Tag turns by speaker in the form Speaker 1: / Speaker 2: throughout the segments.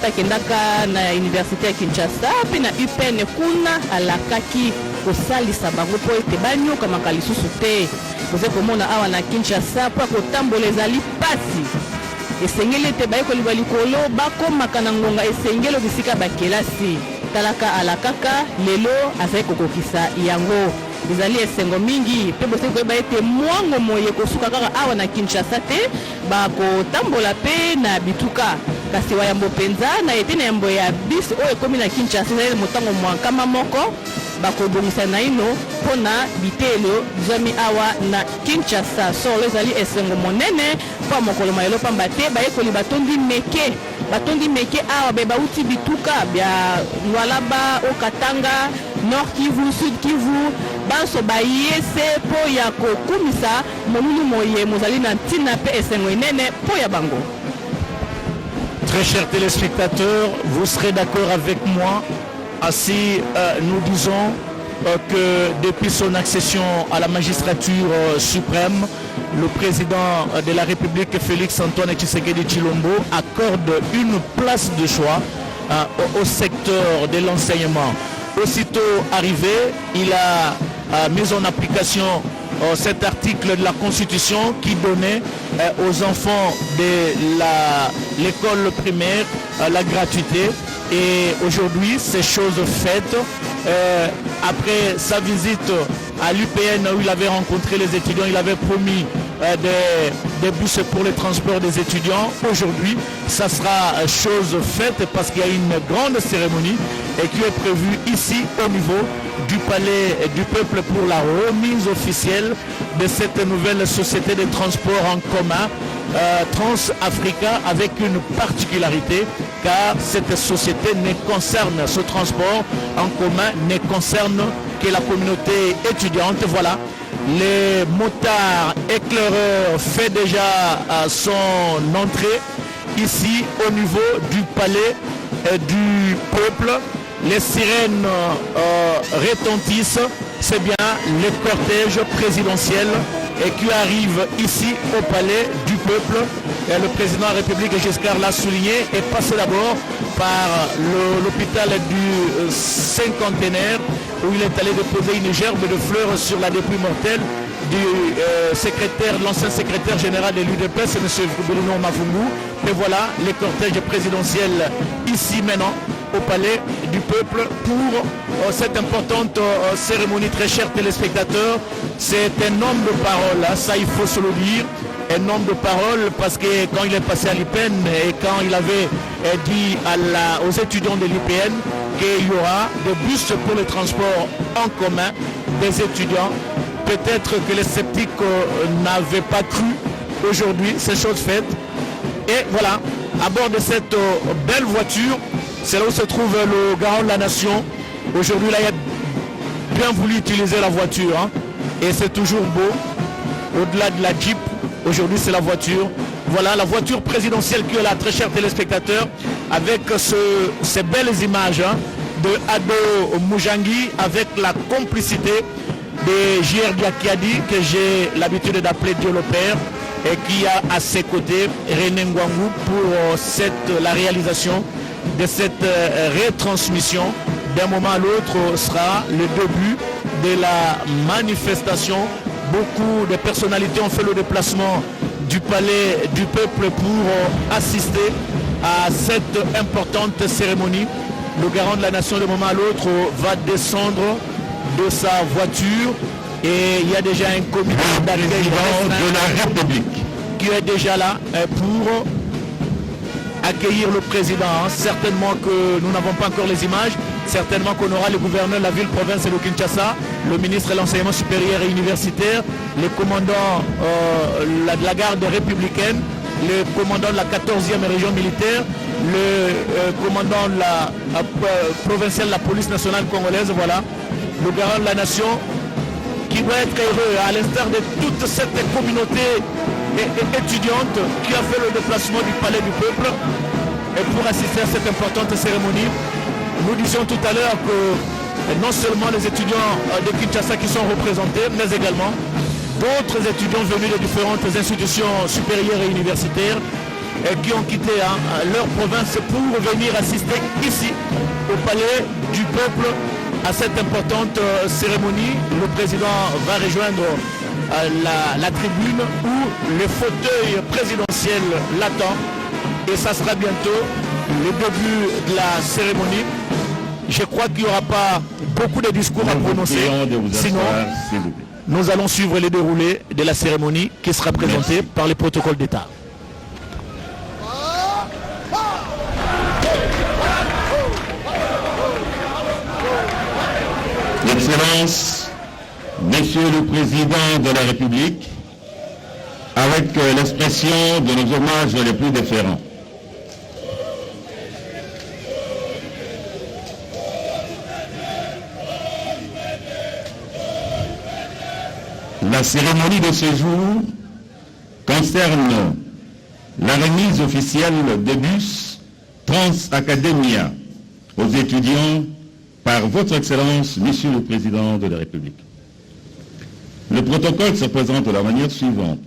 Speaker 1: akendaka na université ya Kinshasa pe na UPN kuna alakaki kosalisa bango po ete banyokamaka lisusu te. Boze komona awa na Kinshasa po kotambola ezali pasi. Esengeli ete bayekoli balikolo bakomaka na ngonga esengelo bisika bakelasi. Talaka alakaka lelo azali kokokisa yango. Ezali esengo mingi pe bose koyeba ete mwango moye kosuka kaka awa na Kinshasa te bakotambola pe na bituka. Kasi wayambo penza na ete na yambo ya bis oyo ekomi na Kinshasa ezali motango mwankama moko bakobongisa na ino pona bitelo zami awa na Kinshasa. Solo ezali esengo monene po mokolo mayelo pamba te bayekoli batondi meke awa be bauti bituka bya Lualaba Okatanga Nord Kivu Sud Kivu banso bayese po ya kokumisa monulu moye mozali na ntina pe esengo enene po ya bango.
Speaker 2: Très chers téléspectateurs, vous serez d'accord avec moi si nous disons que depuis son accession à la magistrature suprême, le président de la République, Félix Antoine Tshisekedi Tshilombo, accorde une place de choix au secteur de l'enseignement. Aussitôt arrivé, il a mis en application cet article de la Constitution qui donnait aux enfants de l'école primaire la gratuité. Et aujourd'hui, ces choses faites, après sa visite à l'UPN où il avait rencontré les étudiants, il avait promis des bus pour le transport des étudiants. Aujourd'hui, ça sera chose faite parce qu'il y a une grande cérémonie et qui est prévue ici au niveau du Palais du Peuple pour la remise officielle de cette nouvelle société de transport en commun Trans-Africa, avec une particularité car cette société ne concerne, ce transport en commun ne concerne que la communauté étudiante. Voilà, les motards éclaireurs fait déjà son entrée ici au niveau du Palais du Peuple. Les sirènes retentissent, c'est bien le cortège présidentiel et qui arrive ici au Palais du Peuple. Et le président de la République, Giscard, l'a souligné, est passé d'abord par l'hôpital du cinquantenaire où il est allé déposer une gerbe de fleurs sur la dépouille mortelle du l'ancien secrétaire général de l'UDPS, M. Bruno Mavungu. Et voilà les cortèges présidentiels ici maintenant au Palais du Peuple pour cette importante cérémonie. Très chers téléspectateurs, c'est un homme de parole, ça il faut se le dire, un homme de parole, parce que quand il est passé à l'IPN et quand il avait dit aux étudiants de l'IPN qu'il y aura des bus pour le transport en commun des étudiants, peut-être que les sceptiques n'avaient pas cru. Aujourd'hui, c'est chose faite. Et voilà, à bord de cette belle voiture, c'est là où se trouve le garant de la nation. Aujourd'hui, là, il a bien voulu utiliser la voiture. Hein, et c'est toujours beau. Au-delà de la Jeep, aujourd'hui, c'est la voiture. Voilà, la voiture présidentielle qui est là, très chers téléspectateurs, avec ces belles images hein, de Ado Mujangi, avec la complicité de J.R. Diakiadi, que j'ai l'habitude d'appeler Dieu le Père, et qui a à ses côtés René Ngwangu pour la réalisation de cette retransmission. D'un moment à l'autre sera le début de la manifestation. Beaucoup de personnalités ont fait le déplacement du Palais du Peuple pour assister à cette importante cérémonie. Le garant de la nation, d'un moment à l'autre, va descendre de sa voiture et il y a déjà un comité d'accueil de la République qui est déjà là pour accueillir le président. Certainement que nous n'avons pas encore les images, certainement qu'on aura le gouverneur de la ville, province de Kinshasa, le ministre de l'enseignement supérieur et universitaire, le commandant de la garde républicaine, le commandant de la 14e région militaire, le commandant de la provinciale de la police nationale congolaise, voilà, le garant de la nation qui doit être heureux à l'instar de toute cette communauté étudiante qui a fait le déplacement du Palais du Peuple et pour assister à cette importante cérémonie. Nous disions tout à l'heure que non seulement les étudiants de Kinshasa qui sont représentés, mais également d'autres étudiants venus de différentes institutions supérieures et universitaires qui ont quitté leur province pour venir assister ici au palais du peuple à cette importante cérémonie. Le président va rejoindre la tribune où le fauteuil présidentiel l'attend et ça sera bientôt le début de la cérémonie. Je crois qu'il n'y aura pas beaucoup de discours à prononcer, sinon nous allons suivre les déroulés de la cérémonie qui sera présentée par les protocoles d'État.
Speaker 3: Excellences, Monsieur le Président de la République, avec l'expression de nos hommages les plus déférents. La cérémonie de ce jour concerne la remise officielle des bus Trans Academia aux étudiants par votre Excellence, Monsieur le Président de la République. Le protocole se présente de la manière suivante.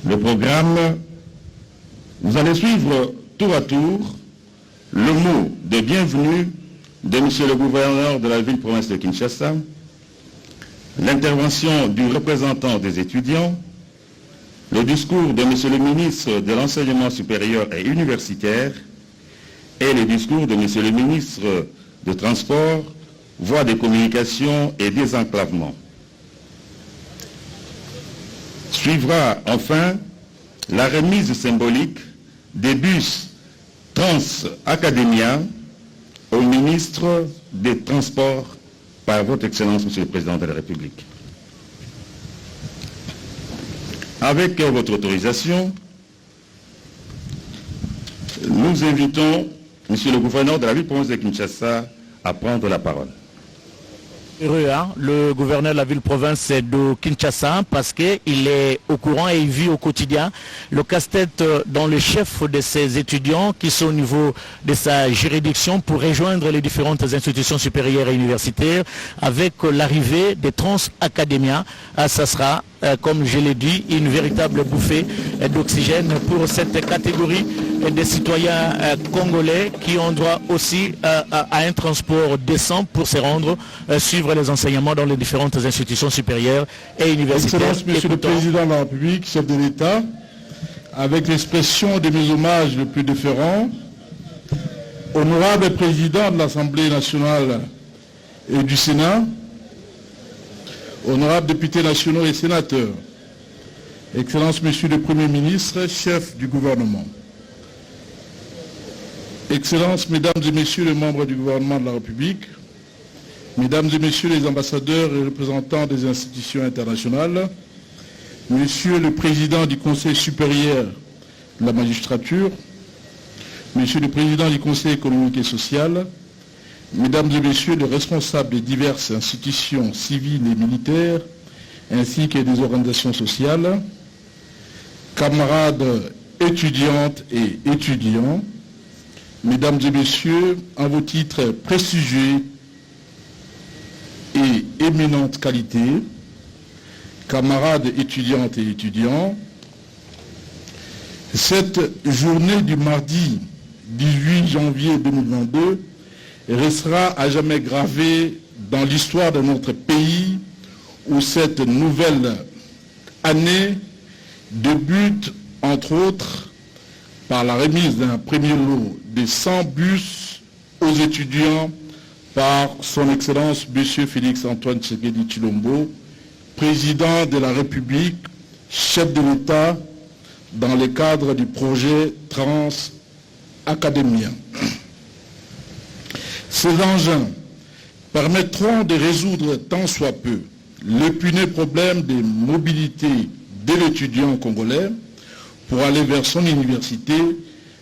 Speaker 3: Le programme, vous allez suivre tour à tour le mot de bienvenue de Monsieur le Gouverneur de la ville-province de Kinshasa, l'intervention du représentant des étudiants, le discours de Monsieur le ministre de l'Enseignement supérieur et universitaire et le discours de Monsieur le ministre de Transport, Voies de communication et désenclavement. Suivra enfin la remise symbolique des bus Trans Academia au ministre des Transports par votre Excellence, Monsieur le Président de la République. Avec votre autorisation, nous invitons Monsieur le Gouverneur de la ville-province de Kinshasa à prendre la parole.
Speaker 2: Heureux, le gouverneur de la ville-province de Kinshasa, parce qu'il est au courant et il vit au quotidien le casse-tête dans le chef de ses étudiants qui sont au niveau de sa juridiction pour rejoindre les différentes institutions supérieures et universitaires avec l'arrivée des Trans Academia. Ça sera, comme je l'ai dit, une véritable bouffée d'oxygène pour cette catégorie des citoyens congolais qui ont droit aussi à un transport décent pour se rendre suivre les enseignements dans les différentes institutions supérieures et universitaires.
Speaker 4: Excellence, Monsieur le Président de la République, chef de l'État, avec l'expression de mes hommages les plus déférents, honorable Président de l'Assemblée nationale et du Sénat, honorables députés nationaux et sénateurs, Excellence, Monsieur le Premier ministre, chef du gouvernement, Excellences, Mesdames et Messieurs les membres du gouvernement de la République, Mesdames et Messieurs les ambassadeurs et représentants des institutions internationales, Monsieur le Président du Conseil supérieur de la magistrature, Monsieur le Président du Conseil économique et social, Mesdames et Messieurs les responsables des diverses institutions civiles et militaires, ainsi que des organisations sociales, camarades étudiantes et étudiants, Mesdames et Messieurs, en vos titres prestigieux et éminente qualité, camarades étudiantes et étudiants, cette journée du mardi 18 janvier 2022 restera à jamais gravée dans l'histoire de notre pays où cette nouvelle année débute entre autres par la remise d'un premier lot de 100 bus aux étudiants par son Excellence M. Félix-Antoine Tshisekedi Tshilombo, Président de la République, chef de l'État, dans le cadre du projet Trans Academia. Ces engins permettront de résoudre tant soit peu l'épineux problème des mobilités de l'étudiant congolais pour aller vers son université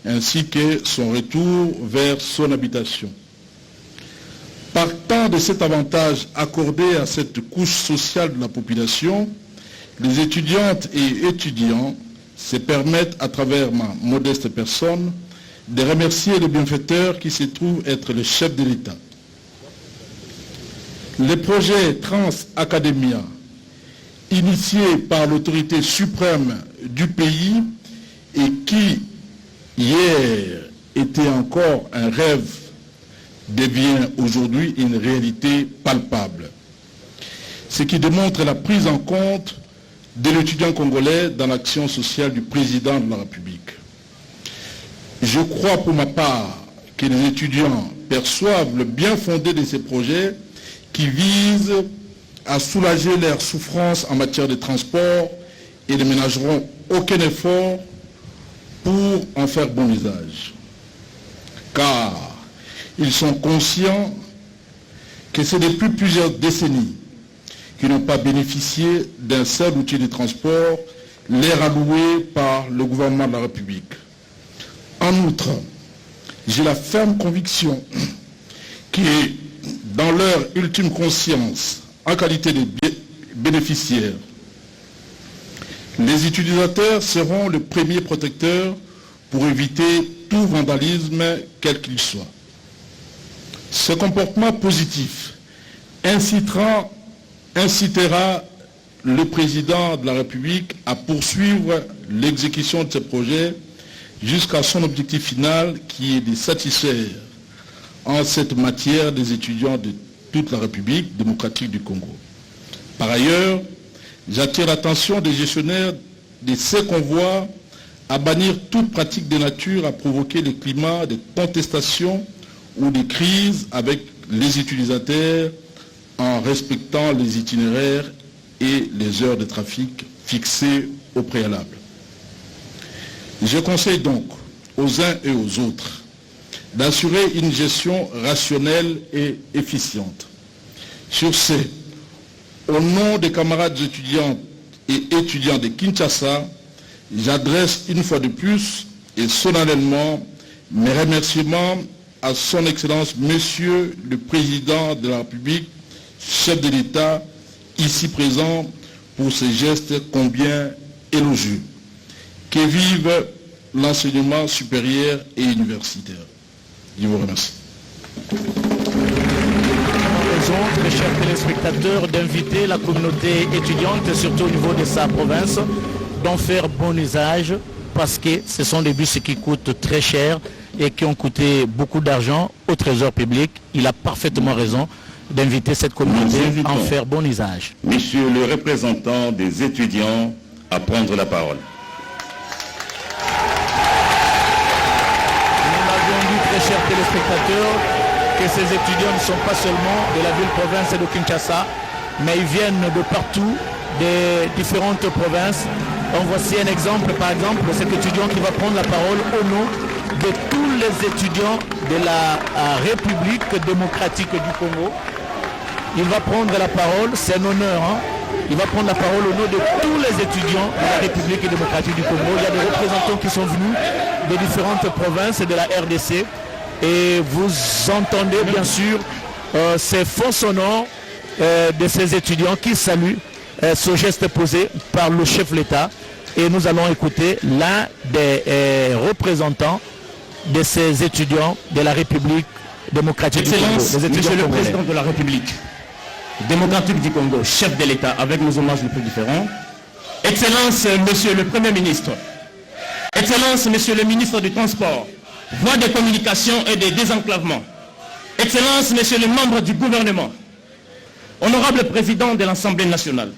Speaker 4: ainsi que son retour vers son habitation. Partant de cet avantage accordé à cette couche sociale de la population, les étudiantes et étudiants se permettent, à travers ma modeste personne, de remercier le bienfaiteur qui se trouve être le chef de l'État. Le projet Trans Academia, initié par l'autorité suprême du pays, et qui, hier, était encore un rêve, devient aujourd'hui une réalité palpable. Ce qui démontre la prise en compte de l'étudiant congolais dans l'action sociale du président de la République. Je crois pour ma part que les étudiants perçoivent le bien fondé de ces projets qui visent à soulager leurs souffrances en matière de transport et ne ménageront aucun effort pour en faire bon usage. Car ils sont conscients que c'est depuis plusieurs décennies qui n'ont pas bénéficié d'un seul outil de transport, leur alloué par le gouvernement de la République. En outre, j'ai la ferme conviction que dans leur ultime conscience, en qualité de bénéficiaires, les utilisateurs seront le premier protecteur pour éviter tout vandalisme, quel qu'il soit. Ce comportement positif incitera le président de la République à poursuivre l'exécution de ce projet jusqu'à son objectif final qui est de satisfaire en cette matière des étudiants de toute la République démocratique du Congo. Par ailleurs, j'attire l'attention des gestionnaires de ces convois à bannir toute pratique de nature à provoquer des climats de contestation ou de crise avec les utilisateurs en respectant les itinéraires et les heures de trafic fixées au préalable. Je conseille donc aux uns et aux autres d'assurer une gestion rationnelle et efficiente. Sur ce, au nom des camarades étudiantes et étudiants de Kinshasa, j'adresse une fois de plus et solennellement mes remerciements à son Excellence Monsieur le Président de la République, chef de l'État, ici présent, pour ces gestes combien élogieux. Que vive l'enseignement supérieur et universitaire. Je vous remercie.
Speaker 2: Mes chers téléspectateurs, d'inviter la communauté étudiante, surtout au niveau de sa province, d'en faire bon usage parce que ce sont des bus qui coûtent très cher et qui ont coûté beaucoup d'argent au trésor public. Il a parfaitement raison d'inviter cette communauté à en faire bon usage.
Speaker 3: Monsieur le représentant des étudiants à prendre la parole.
Speaker 2: Nous l'avons dit, très chers téléspectateurs, que ces étudiants ne sont pas seulement de la ville-province de Kinshasa, mais ils viennent de partout, des différentes provinces. Donc voici un exemple, par exemple, de cet étudiant qui va prendre la parole au nom de tous les étudiants de la République démocratique du Congo. Il va prendre la parole, c'est un honneur, hein? Il va prendre la parole au nom de tous les étudiants de la République démocratique du Congo. Il y a des représentants qui sont venus de différentes provinces de la RDC. Et vous entendez bien sûr ces faux sonores de ces étudiants qui saluent ce geste posé par le chef de l'État. Et nous allons écouter l'un des représentants de ces étudiants de la République démocratique du Congo.
Speaker 5: Monsieur le Président de la République démocratique du Congo, chef de l'État, avec nos hommages les plus différents. Excellence, Monsieur le Premier ministre. Excellence, Monsieur le ministre du Transport, voie de communication et de désenclavement. Excellence, Monsieur le membre du gouvernement. Honorable Président de l'Assemblée nationale.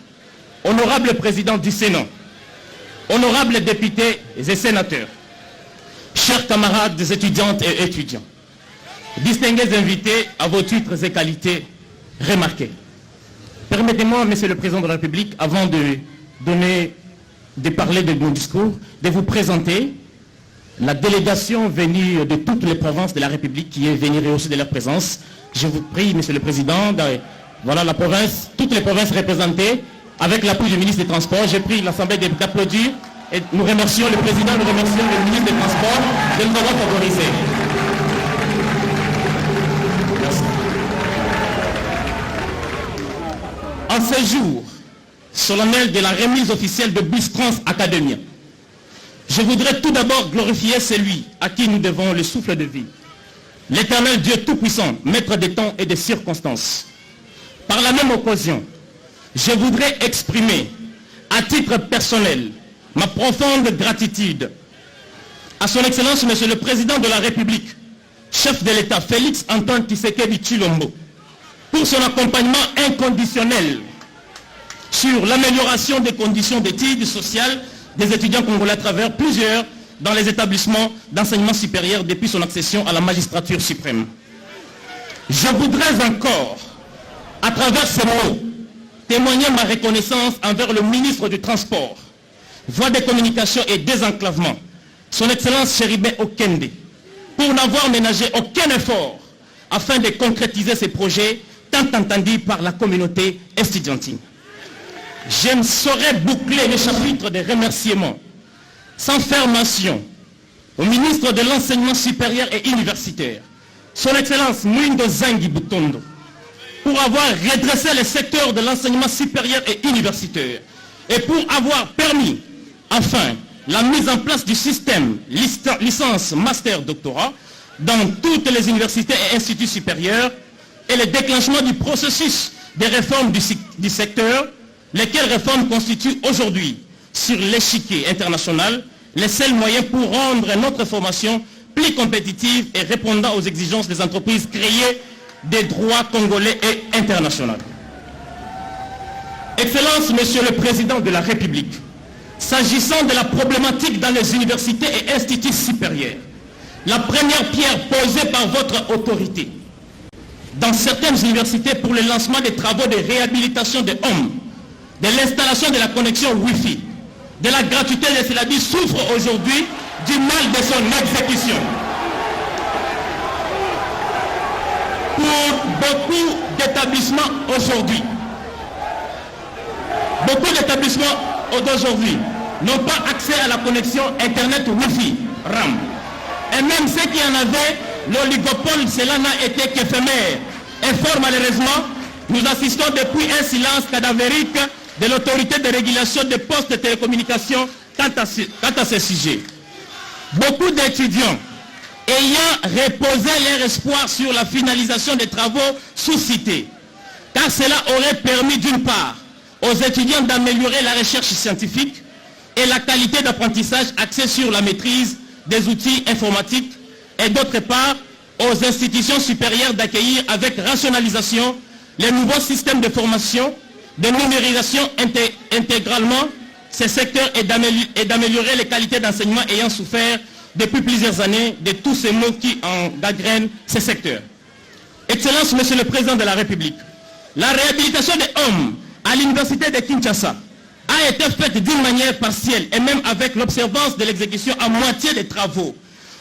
Speaker 5: Honorable Président du Sénat. Honorables députés et sénateurs. Chers camarades des étudiantes et étudiants. Distingués invités à vos titres et qualités remarqués. Permettez-moi, Monsieur le Président de la République, avant de parler de mon discours, de vous présenter la délégation venue de toutes les provinces de la République qui est venue rehausser de leur présence. Je vous prie, Monsieur le Président, voilà la province, toutes les provinces représentées, avec l'appui du ministre des Transports. J'ai pris l'Assemblée d'applaudir et nous remercions le Président, nous remercions le ministre des Transports de nous avoir favorisés. Merci. En ce jour solennel de la remise officielle de bus Trans Academia, je voudrais tout d'abord glorifier celui à qui nous devons le souffle de vie, l'Éternel Dieu Tout-Puissant, maître des temps et des circonstances. Par la même occasion, je voudrais exprimer, à titre personnel, ma profonde gratitude à son Excellence, Monsieur le Président de la République, chef de l'État, Félix Antoine Tshisekedi Tshilombo, pour son accompagnement inconditionnel sur l'amélioration des conditions d'études sociales des étudiants congolais à travers plusieurs dans les établissements d'enseignement supérieur depuis son accession à la magistrature suprême. Je voudrais encore, à travers ces mots, témoigner ma reconnaissance envers le ministre du Transport, Voies des communications et désenclavement, son Excellence Chéribé Okende, pour n'avoir ménagé aucun effort afin de concrétiser ces projets tant entendus par la communauté estudiantine. Je ne saurais boucler le chapitre des remerciements sans faire mention au ministre de l'Enseignement supérieur et universitaire, son Excellence Mwindo Zangi Butondo, pour avoir redressé le secteur de l'enseignement supérieur et universitaire et pour avoir permis, enfin, la mise en place du système licence, master, doctorat dans toutes les universités et instituts supérieurs et le déclenchement du processus des réformes du secteur, lesquelles réformes constituent aujourd'hui, sur l'échiquier international, les seuls moyens pour rendre notre formation plus compétitive et répondant aux exigences des entreprises créées des droits congolais et internationaux. Excellence, Monsieur le Président de la République, s'agissant de la problématique dans les universités et instituts supérieurs, la première pierre posée par votre autorité dans certaines universités pour le lancement des travaux de réhabilitation des hommes, de l'installation de la connexion Wi-Fi, de la gratuité des syllabes souffre aujourd'hui du mal de son exécution. Pour beaucoup d'établissements aujourd'hui, n'ont pas accès à la connexion Internet Wi-Fi, RAM. Et même ceux qui en avaient, l'oligopole, cela n'a été qu'éphémère. Et fort malheureusement, nous assistons depuis un silence cadavérique de l'autorité de régulation des postes de télécommunications quant à ce sujet. Beaucoup d'étudiants ayant reposé leur espoir sur la finalisation des travaux sous-cités, car cela aurait permis d'une part aux étudiants d'améliorer la recherche scientifique et la qualité d'apprentissage axée sur la maîtrise des outils informatiques et d'autre part aux institutions supérieures d'accueillir avec rationalisation les nouveaux systèmes de formation, de numérisation intégralement ces secteurs et d'améliorer les qualités d'enseignement ayant souffert depuis plusieurs années de tous ces maux qui en gangrènent ces secteurs. Excellence, Monsieur le Président de la République, la réhabilitation des hommes à l'université de Kinshasa a été faite d'une manière partielle et même avec l'observance de l'exécution à moitié des travaux.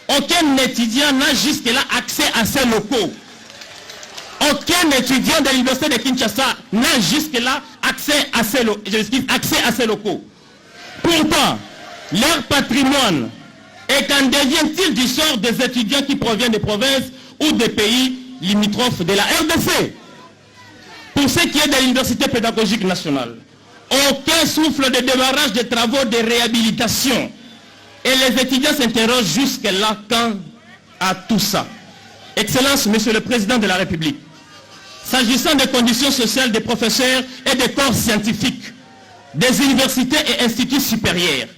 Speaker 5: Aucun étudiant n'a jusque-là accès à ces locaux. Aucun étudiant de l'université de Kinshasa n'a jusque-là accès à ces locaux. Pourtant, leur patrimoine est qu'en devient-il du sort des étudiants qui proviennent des provinces ou des pays limitrophes de la RDC? Pour ce qui est de l'université pédagogique nationale, aucun souffle de démarrage des travaux de réhabilitation. Et les étudiants s'interrogent jusque-là quant à tout ça. Excellence, Monsieur le Président de la République, s'agissant des conditions sociales des professeurs et des corps scientifiques, des universités et instituts supérieurs,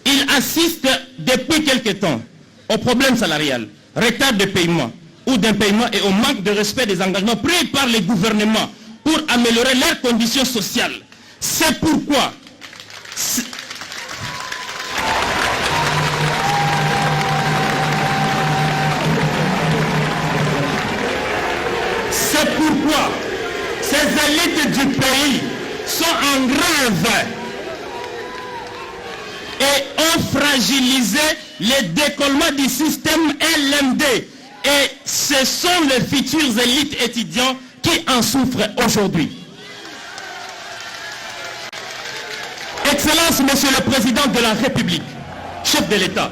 Speaker 5: ils assistent depuis quelque temps au problème salarial, retard de paiement ou d'impaiement et au manque de respect des engagements pris par les gouvernements pour améliorer leurs conditions sociales. C'est pourquoi ces élites du pays sont en grève et ont fragilisé le décollement du système LMD. Et ce sont les futurs élites étudiants qui en souffrent aujourd'hui. Excellence, Monsieur le Président de la République, chef de l'État,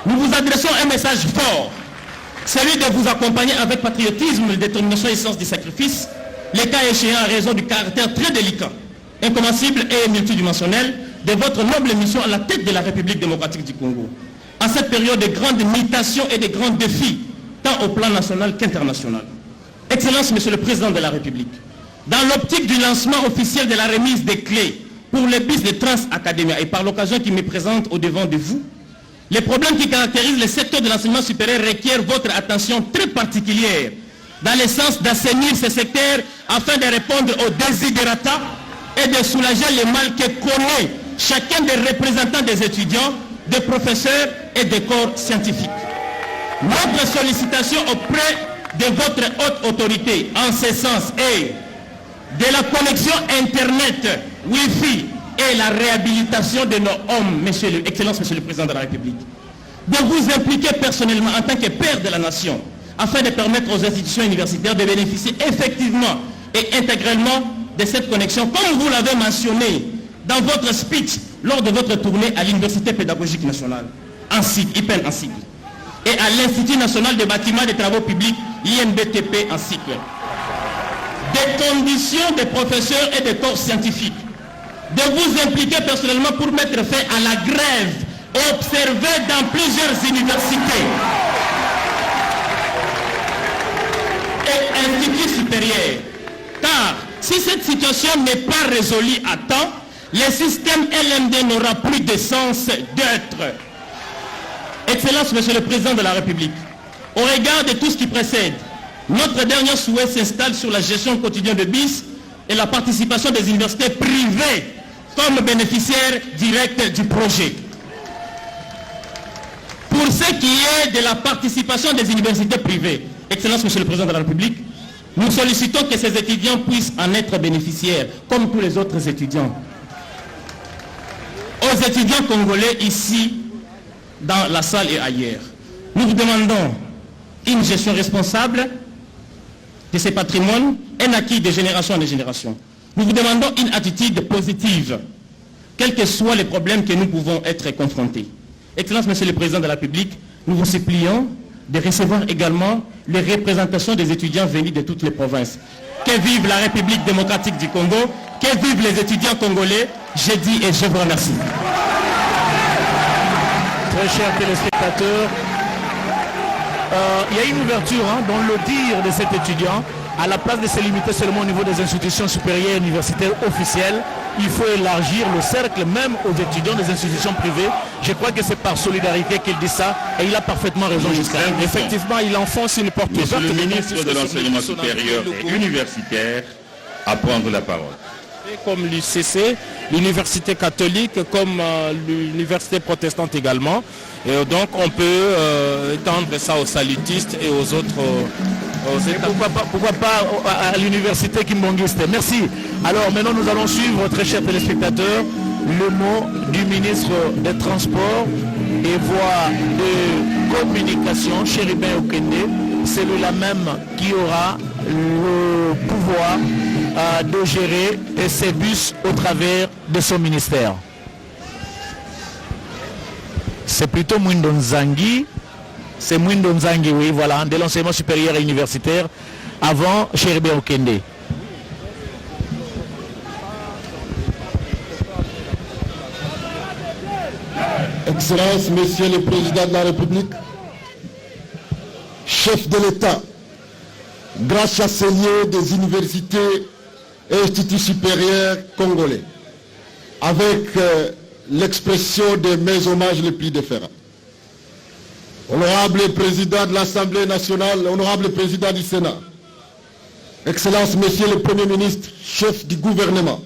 Speaker 5: nous vous adressons un message fort, celui de vous accompagner avec patriotisme, détermination et sens du sacrifice, les cas échéants à raison du caractère très délicat, incommensible et multidimensionnel de votre noble mission à la tête de la République démocratique du Congo. À cette période de grandes mutations et de grands défis, tant au plan national qu'international. Excellence, Monsieur le Président de la République, dans l'optique du lancement officiel de la remise des clés pour les bus de Trans Academia et par l'occasion qui me présente au devant de vous, Les problèmes qui caractérisent le secteur de l'enseignement supérieur requièrent votre attention très particulière dans le sens d'assainir ce secteur afin de répondre aux desiderata et de soulager le mal que connaît chacun des représentants des étudiants, des professeurs et des corps scientifiques. Notre sollicitation auprès de votre haute autorité en ce sens est de la connexion Internet, Wi-Fi et la réhabilitation de nos hommes, Excellence Monsieur le Président de la République. De vous impliquer personnellement en tant que père de la nation afin de permettre aux institutions universitaires de bénéficier effectivement et intégralement de cette connexion, comme vous l'avez mentionné dans votre speech lors de votre tournée à l'Université pédagogique nationale, en cycle, IPEN en cycle, et à l'Institut national des bâtiments et des travaux publics, INBTP en cycle. Des conditions des professeurs et des corps scientifiques, de vous impliquer personnellement pour mettre fin à la grève observée dans plusieurs universités et instituts supérieurs. Car si cette situation n'est pas résolue à temps, le système LMD n'aura plus de sens d'être. Excellence, Monsieur le Président de la République, au regard de tout ce qui précède, notre dernier souhait s'installe sur la gestion quotidienne de BIS et la participation des universités privées comme bénéficiaires directs du projet. Pour ce qui est de la participation des universités privées, Excellence, Monsieur le Président de la République, nous sollicitons que ces étudiants puissent en être bénéficiaires, comme tous les autres étudiants. Aux étudiants congolais ici, dans la salle et ailleurs, nous vous demandons une gestion responsable de ces patrimoines, un acquis de génération en génération. Nous vous demandons une attitude positive, quels que soient les problèmes que nous pouvons être confrontés. Excellence, Monsieur le Président de la République, nous vous supplions de recevoir également les représentations des étudiants venus de toutes les provinces. Que vive la République démocratique du Congo, que vivent les étudiants congolais, je dis et je vous remercie.
Speaker 2: Très chers téléspectateurs, il y a une ouverture dans le dire de cet étudiant. À la place de se limiter seulement au niveau des institutions supérieures universitaires officielles, il faut élargir le cercle même aux étudiants des institutions privées. Je crois que c'est par solidarité qu'il dit ça et il a parfaitement raison jusqu'à là.
Speaker 6: Effectivement, il enfonce une porte ouverte.
Speaker 3: Monsieur le ministre de l'Enseignement supérieur et universitaire à prendre la parole.
Speaker 6: Comme l'UCC, l'université catholique, comme l'université protestante également. Et donc on peut étendre ça aux salutistes et aux autres.
Speaker 2: Pourquoi pas à l'université kimbangiste. Merci. Alors maintenant nous allons suivre, très chers téléspectateurs, le mot du ministre des Transports et voie de communication, Chéribin Okende. C'est lui-là même qui aura le pouvoir de gérer ces bus au travers de son ministère. C'est plutôt Mwindo Nzangi. C'est Mwindo Nzangi, oui, voilà, de l'enseignement supérieur et universitaire, avant Chéribin Okende.
Speaker 7: Excellence, Monsieur le Président de la République, chef de l'État, grand chancelier des universités et instituts supérieurs congolais, avec l'expression de mes hommages les plus déférents. Honorable Président de l'Assemblée nationale, honorable Président du Sénat, Excellence, Monsieur le Premier ministre, chef du gouvernement,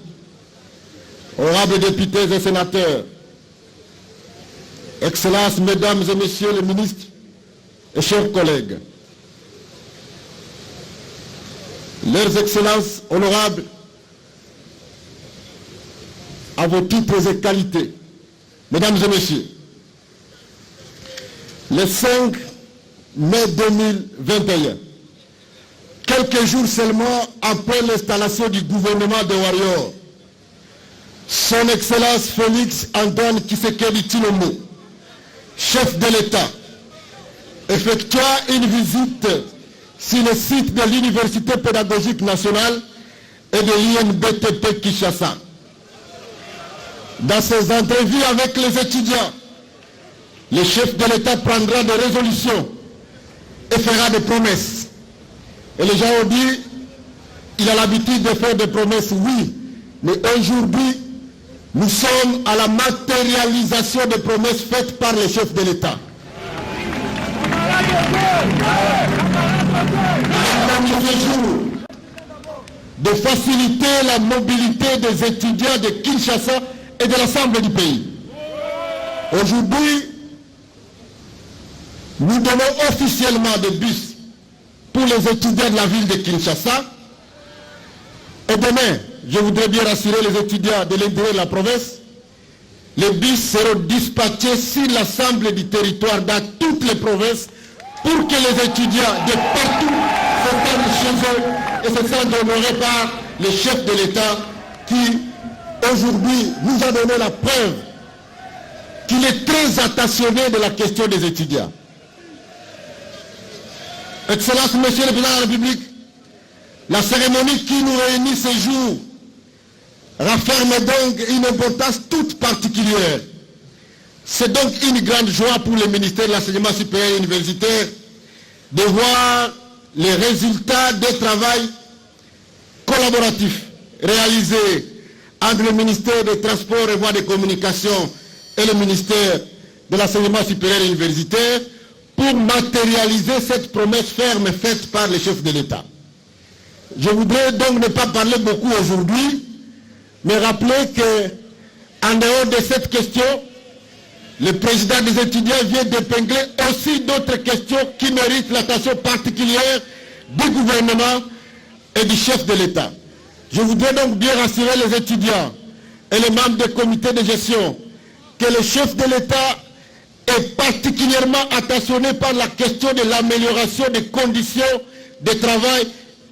Speaker 7: honorables députés et sénateurs, Excellences, Mesdames et Messieurs les ministres et chers collègues, Leurs Excellences honorables, à vos titres et qualités, Mesdames et Messieurs, le 5 mai 2021, quelques jours seulement après l'installation du gouvernement de Warrior, Son Excellence Félix Antoine Tshisekedi Tshilombo, chef de l'État, effectua une visite sur le site de l'Université pédagogique nationale et de l'INBTP Kinshasa. Dans ses entrevues avec les étudiants, le chef de l'État prendra des résolutions et fera des promesses. Et les gens ont dit, il a l'habitude de faire des promesses, oui, mais aujourd'hui, Nous sommes à la matérialisation des promesses faites par les chefs de l'État. De faciliter la mobilité des étudiants de Kinshasa et de l'ensemble du pays. Aujourd'hui, nous donnons officiellement des bus pour les étudiants de la ville de Kinshasa. Et demain, je voudrais bien rassurer les étudiants de l'intérieur de la province, les bus seront dispatchés sur l'ensemble du territoire dans toutes les provinces pour que les étudiants de partout se sentent chez eux et se sentent honorés par les chefs de l'État qui, aujourd'hui, nous a donné la preuve qu'il est très attentionné de la question des étudiants. Excellence, Monsieur le Président de la République, la cérémonie qui nous réunit ce jour renferme donc une importance toute particulière. C'est donc une grande joie pour le ministère de l'Enseignement supérieur et universitaire de voir les résultats des travaux collaboratifs réalisés entre le ministère des Transports et Voies de Communication et le ministère de l'Enseignement supérieur et universitaire pour matérialiser cette promesse ferme faite par les chefs de l'État. Je voudrais donc ne pas parler beaucoup aujourd'hui, mais rappeler qu'en dehors de cette question, le président des étudiants vient d'épingler aussi d'autres questions qui méritent l'attention particulière du gouvernement et du chef de l'État. Je voudrais donc bien rassurer les étudiants et les membres des comités de gestion que le chef de l'État est particulièrement attentionné par la question de l'amélioration des conditions de travail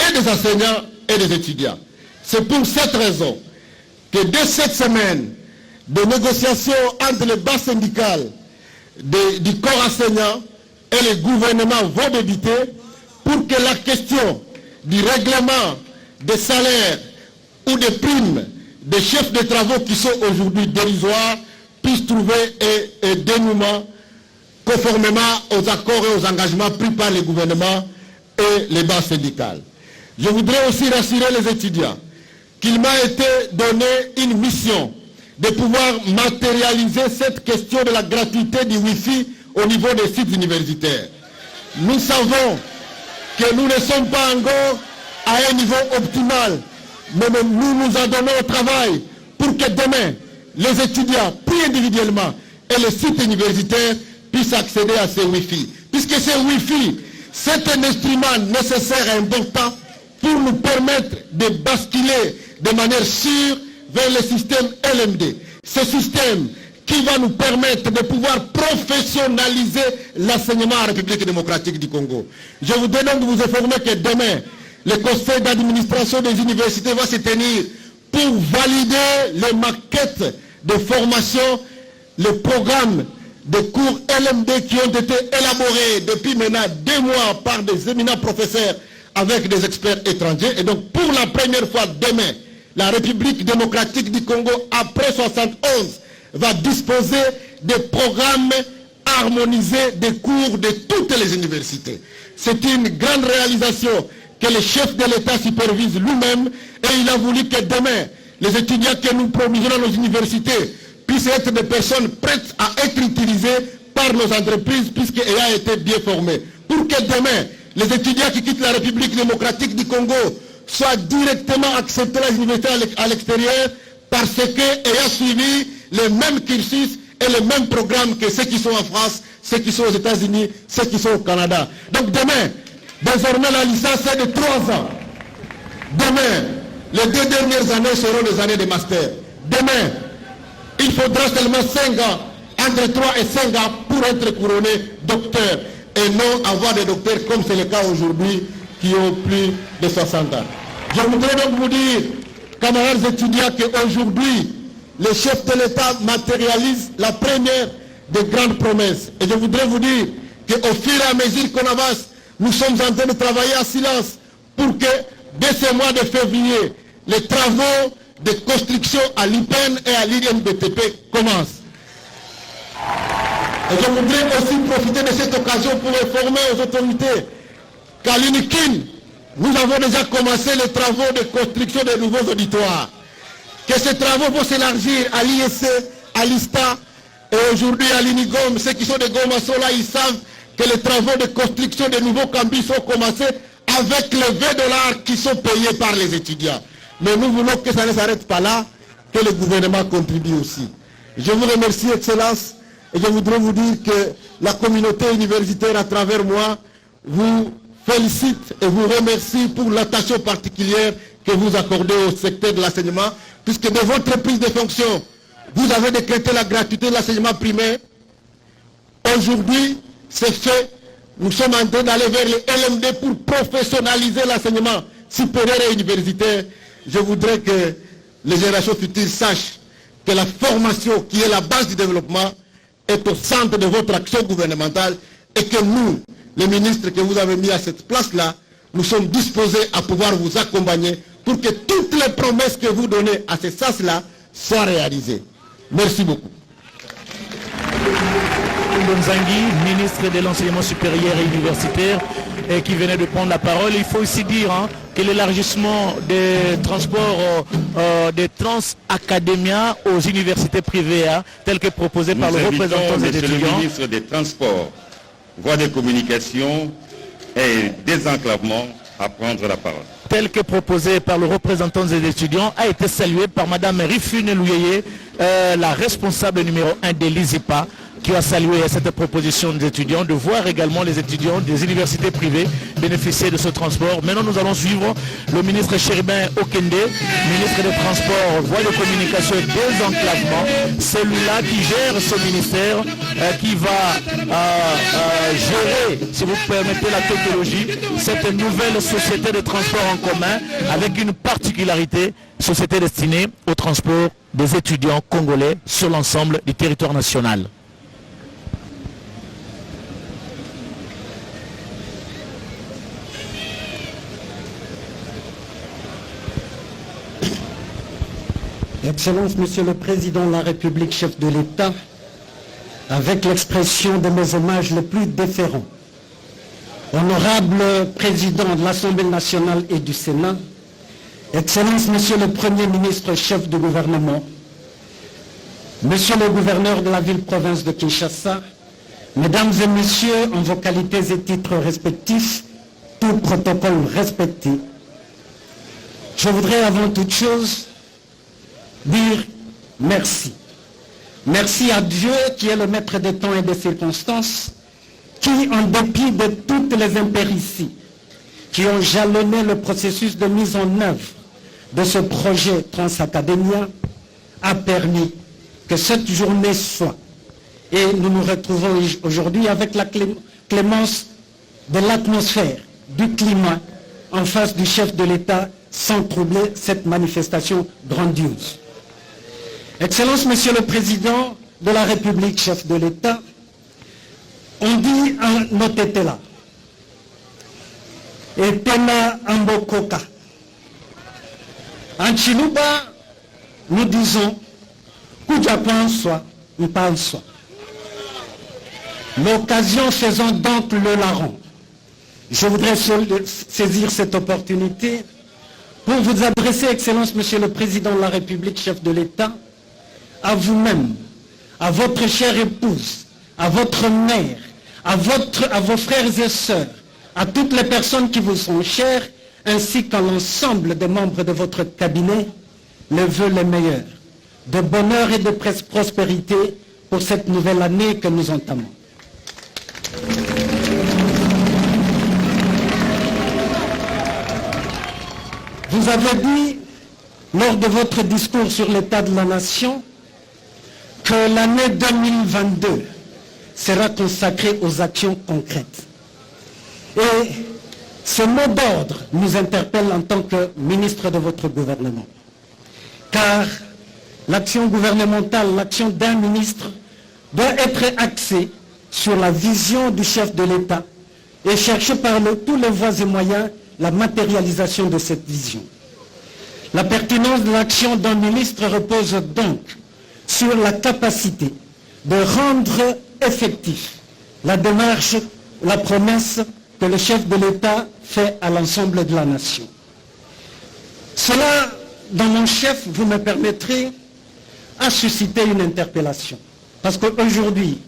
Speaker 7: et des enseignants et des étudiants. C'est pour cette raison que dès cette semaine, des négociations entre les bas syndicales du corps enseignant et le gouvernement vont débuter pour que la question du règlement des salaires ou des primes des chefs de travaux qui sont aujourd'hui dérisoires puisse trouver un dénouement conformément aux accords et aux engagements pris par le gouvernement et les bas syndicales. Je voudrais aussi rassurer les étudiants qu'il m'a été donné une mission de pouvoir matérialiser cette question de la gratuité du Wi-Fi au niveau des sites universitaires. Nous savons que nous ne sommes pas encore à un niveau optimal, mais nous nous adonnons au travail pour que demain, les étudiants, plus individuellement, et les sites universitaires puissent accéder à ces Wi-Fi. Puisque ces Wi-Fi, c'est un instrument nécessaire et important pour nous permettre de basculer de manière sûre vers le système LMD. Ce système qui va nous permettre de pouvoir professionnaliser l'enseignement en République démocratique du Congo. Je voudrais donc vous informer que demain, le conseil d'administration des universités va se tenir pour valider les maquettes de formation, les programmes de cours LMD qui ont été élaborés depuis maintenant 2 mois par des éminents professeurs avec des experts étrangers. Et donc pour la première fois demain, la République démocratique du Congo, après 71, va disposer des programmes harmonisés des cours de toutes les universités. C'est une grande réalisation que le chef de l'État supervise lui-même et il a voulu que demain, les étudiants que nous promouvons dans nos universités puissent être des personnes prêtes à être utilisées par nos entreprises puisqu'elles ont été bien formées. Pour que demain, les étudiants qui quittent la République démocratique du Congo soient directement acceptés à l'université à l'extérieur parce qu'ayant suivi les mêmes cursus et les mêmes programmes que ceux qui sont en France, ceux qui sont aux États-Unis, ceux qui sont au Canada. Donc demain, désormais la licence est de 3 ans. Demain, les 2 dernières années seront des années de master. Demain, il faudra seulement 5 ans, entre 3 et 5 ans pour être couronné docteur et non avoir des docteurs comme c'est le cas aujourd'hui qui ont plus de 60 ans. Je voudrais donc vous dire, camarades étudiants, qu'aujourd'hui, les chefs de l'État matérialisent la première des grandes promesses. Et je voudrais vous dire qu'au fur et à mesure qu'on avance, nous sommes en train de travailler en silence pour que, dès ce mois de février, les travaux de construction à l'IPEN et à l'INBTP commencent. Et je voudrais aussi profiter de cette occasion pour informer aux autorités qu'à l'UNIKIN, nous avons déjà commencé les travaux de construction de nouveaux auditoires. que ces travaux vont s'élargir à l'IEC, à l'ISTA et aujourd'hui à l'Unigom. Ceux qui sont des Gomassola, ils savent que les travaux de construction des nouveaux campus ont commencé avec les 20 $ qui sont payés par les étudiants. Mais nous voulons que ça ne s'arrête pas là, que le gouvernement contribue aussi. Je vous remercie, Excellence, et je voudrais vous dire que la communauté universitaire, à travers moi, vous félicite et vous remercie pour l'attention particulière que vous accordez au secteur de l'enseignement, puisque de votre prise de fonction, vous avez décrété la gratuité de l'enseignement primaire. Aujourd'hui, c'est fait. Nous sommes en train d'aller vers les LMD pour professionnaliser l'enseignement supérieur et universitaire. Je voudrais que les générations futures sachent que la formation, qui est la base du développement, est au centre de votre action gouvernementale et que nous, les ministres que vous avez mis à cette place-là, nous sommes disposés à pouvoir vous accompagner pour que toutes les promesses que vous donnez à ces sas-là soient réalisées. Merci beaucoup.
Speaker 2: Nzangi, ministre de l'enseignement supérieur et universitaire, qui venait de prendre la parole. Il faut aussi dire que l'élargissement des transports des Transacadémia aux universités privées, tel que proposé par le représentant des étudiants.
Speaker 3: Le ministre des Transports, Voies de communication et désenclavement à prendre la parole.
Speaker 2: Tel que proposé par le représentant des étudiants, a été salué par Mme Rifune Louyeye, la responsable numéro 1 de l'ISIPA, qui a salué cette proposition des étudiants, de voir également les étudiants des universités privées bénéficier de ce transport. Maintenant, nous allons suivre le ministre Chéribin Okende, ministre des Transports, Voies de communication et désenclavement, celui-là qui gère ce ministère, qui va gérer, si vous permettez la technologie, cette nouvelle société de transport en commun, avec une particularité, société destinée au transport des étudiants congolais sur l'ensemble du territoire national.
Speaker 8: Excellence, Monsieur le Président de la République, chef de l'État, avec l'expression de mes hommages les plus déférents, honorable Président de l'Assemblée nationale et du Sénat, Excellence, Monsieur le Premier ministre, chef de gouvernement, Monsieur le gouverneur de la ville-province de Kinshasa, Mesdames et Messieurs, en vos qualités et titres respectifs, tout protocole respecté, je voudrais avant toute chose dire merci. Merci à Dieu qui est le maître des temps et des circonstances, qui, en dépit de toutes les impérities qui ont jalonné le processus de mise en œuvre de ce projet Transacadémia, a permis que cette journée soit. Et nous nous retrouvons aujourd'hui avec la clémence de l'atmosphère, du climat, en face du chef de l'État, sans troubler cette manifestation grandiose. Excellence, Monsieur le Président de la République, chef de l'État, on dit en Notetela, et Pena Ambokoka. En Chiluba, nous disons, Koujapan soit, Mpal soit. L'occasion faisant donc le larron. Je voudrais saisir cette opportunité pour vous adresser, Excellence, Monsieur le Président de la République, chef de l'État, à vous-même, à votre chère épouse, à votre mère, à vos frères et sœurs, à toutes les personnes qui vous sont chères, ainsi qu'à l'ensemble des membres de votre cabinet, les vœux les meilleurs, de bonheur et de prospérité pour cette nouvelle année que nous entamons. Vous avez dit, lors de votre discours sur l'état de la nation, que l'année 2022 sera consacrée aux actions concrètes. Et ce mot d'ordre nous interpelle en tant que ministre de votre gouvernement. Car l'action gouvernementale, l'action d'un ministre, doit être axée sur la vision du chef de l'État et chercher par tous les voies et moyens la matérialisation de cette vision. La pertinence de l'action d'un ministre repose donc sur la capacité de rendre effectif la démarche, la promesse que le chef de l'État fait à l'ensemble de la nation. Cela dans mon chef, vous me permettrez, a suscité une interpellation. Parce qu'aujourd'hui,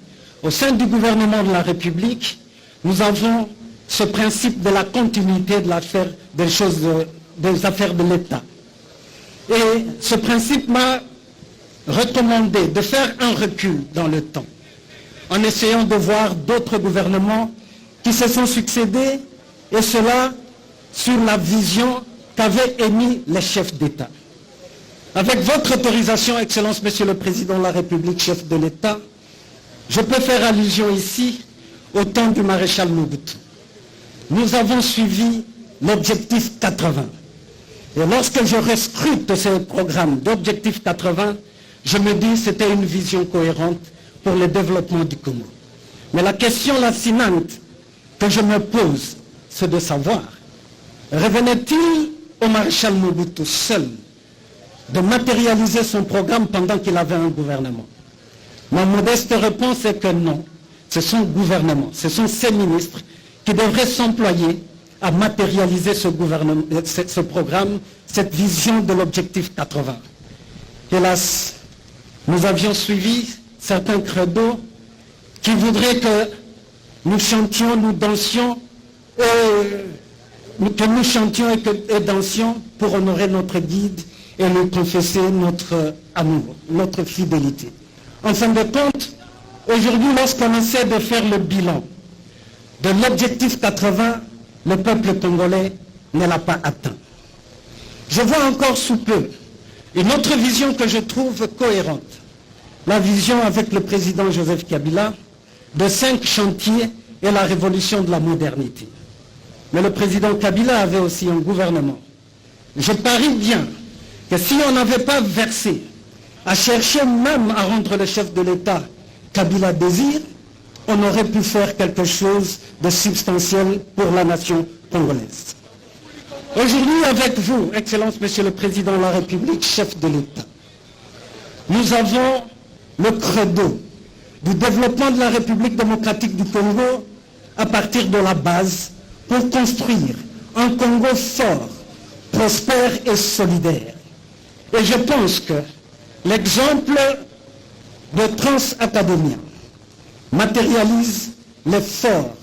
Speaker 8: au sein du gouvernement de la République, nous avons ce principe de la continuité de l'affaire des affaires de l'État. Et ce principe m'a recommandé de faire un recul dans le temps, en essayant de voir d'autres gouvernements qui se sont succédés, et cela sur la vision qu'avaient émis les chefs d'État. Avec votre autorisation, Excellence, Monsieur le Président de la République, chef de l'État, je peux faire allusion ici au temps du maréchal Mobutu. Nous avons suivi l'objectif 80. Et lorsque je rescrute ce programme d'objectif 80, je me dis que c'était une vision cohérente pour le développement du Congo. Mais la question lancinante que je me pose, c'est de savoir, revenait-il au maréchal Mobutu seul de matérialiser son programme pendant qu'il avait un gouvernement? Ma modeste réponse est que non. C'est son gouvernement, ce sont ses ministres qui devraient s'employer à matérialiser ce programme, cette vision de l'objectif 80. Hélas, nous avions suivi certains credos qui voudraient que nous chantions, nous dansions, et dansions pour honorer notre guide et nous confesser notre amour, notre fidélité. En fin de compte, aujourd'hui, lorsqu'on essaie de faire le bilan de l'objectif 80, le peuple congolais ne l'a pas atteint. Je vois encore sous peu une autre vision que je trouve cohérente, la vision avec le président Joseph Kabila de 5 chantiers et la révolution de la modernité. Mais le président Kabila avait aussi un gouvernement. Je parie bien que si on n'avait pas versé à chercher même à rendre le chef de l'État Kabila désire, on aurait pu faire quelque chose de substantiel pour la nation congolaise. Aujourd'hui, avec vous, Excellence, Monsieur le Président de la République, chef de l'État, nous avons le credo du développement de la République démocratique du Congo à partir de la base pour construire un Congo fort, prospère et solidaire. Et je pense que l'exemple de Transacadémia matérialise l'effort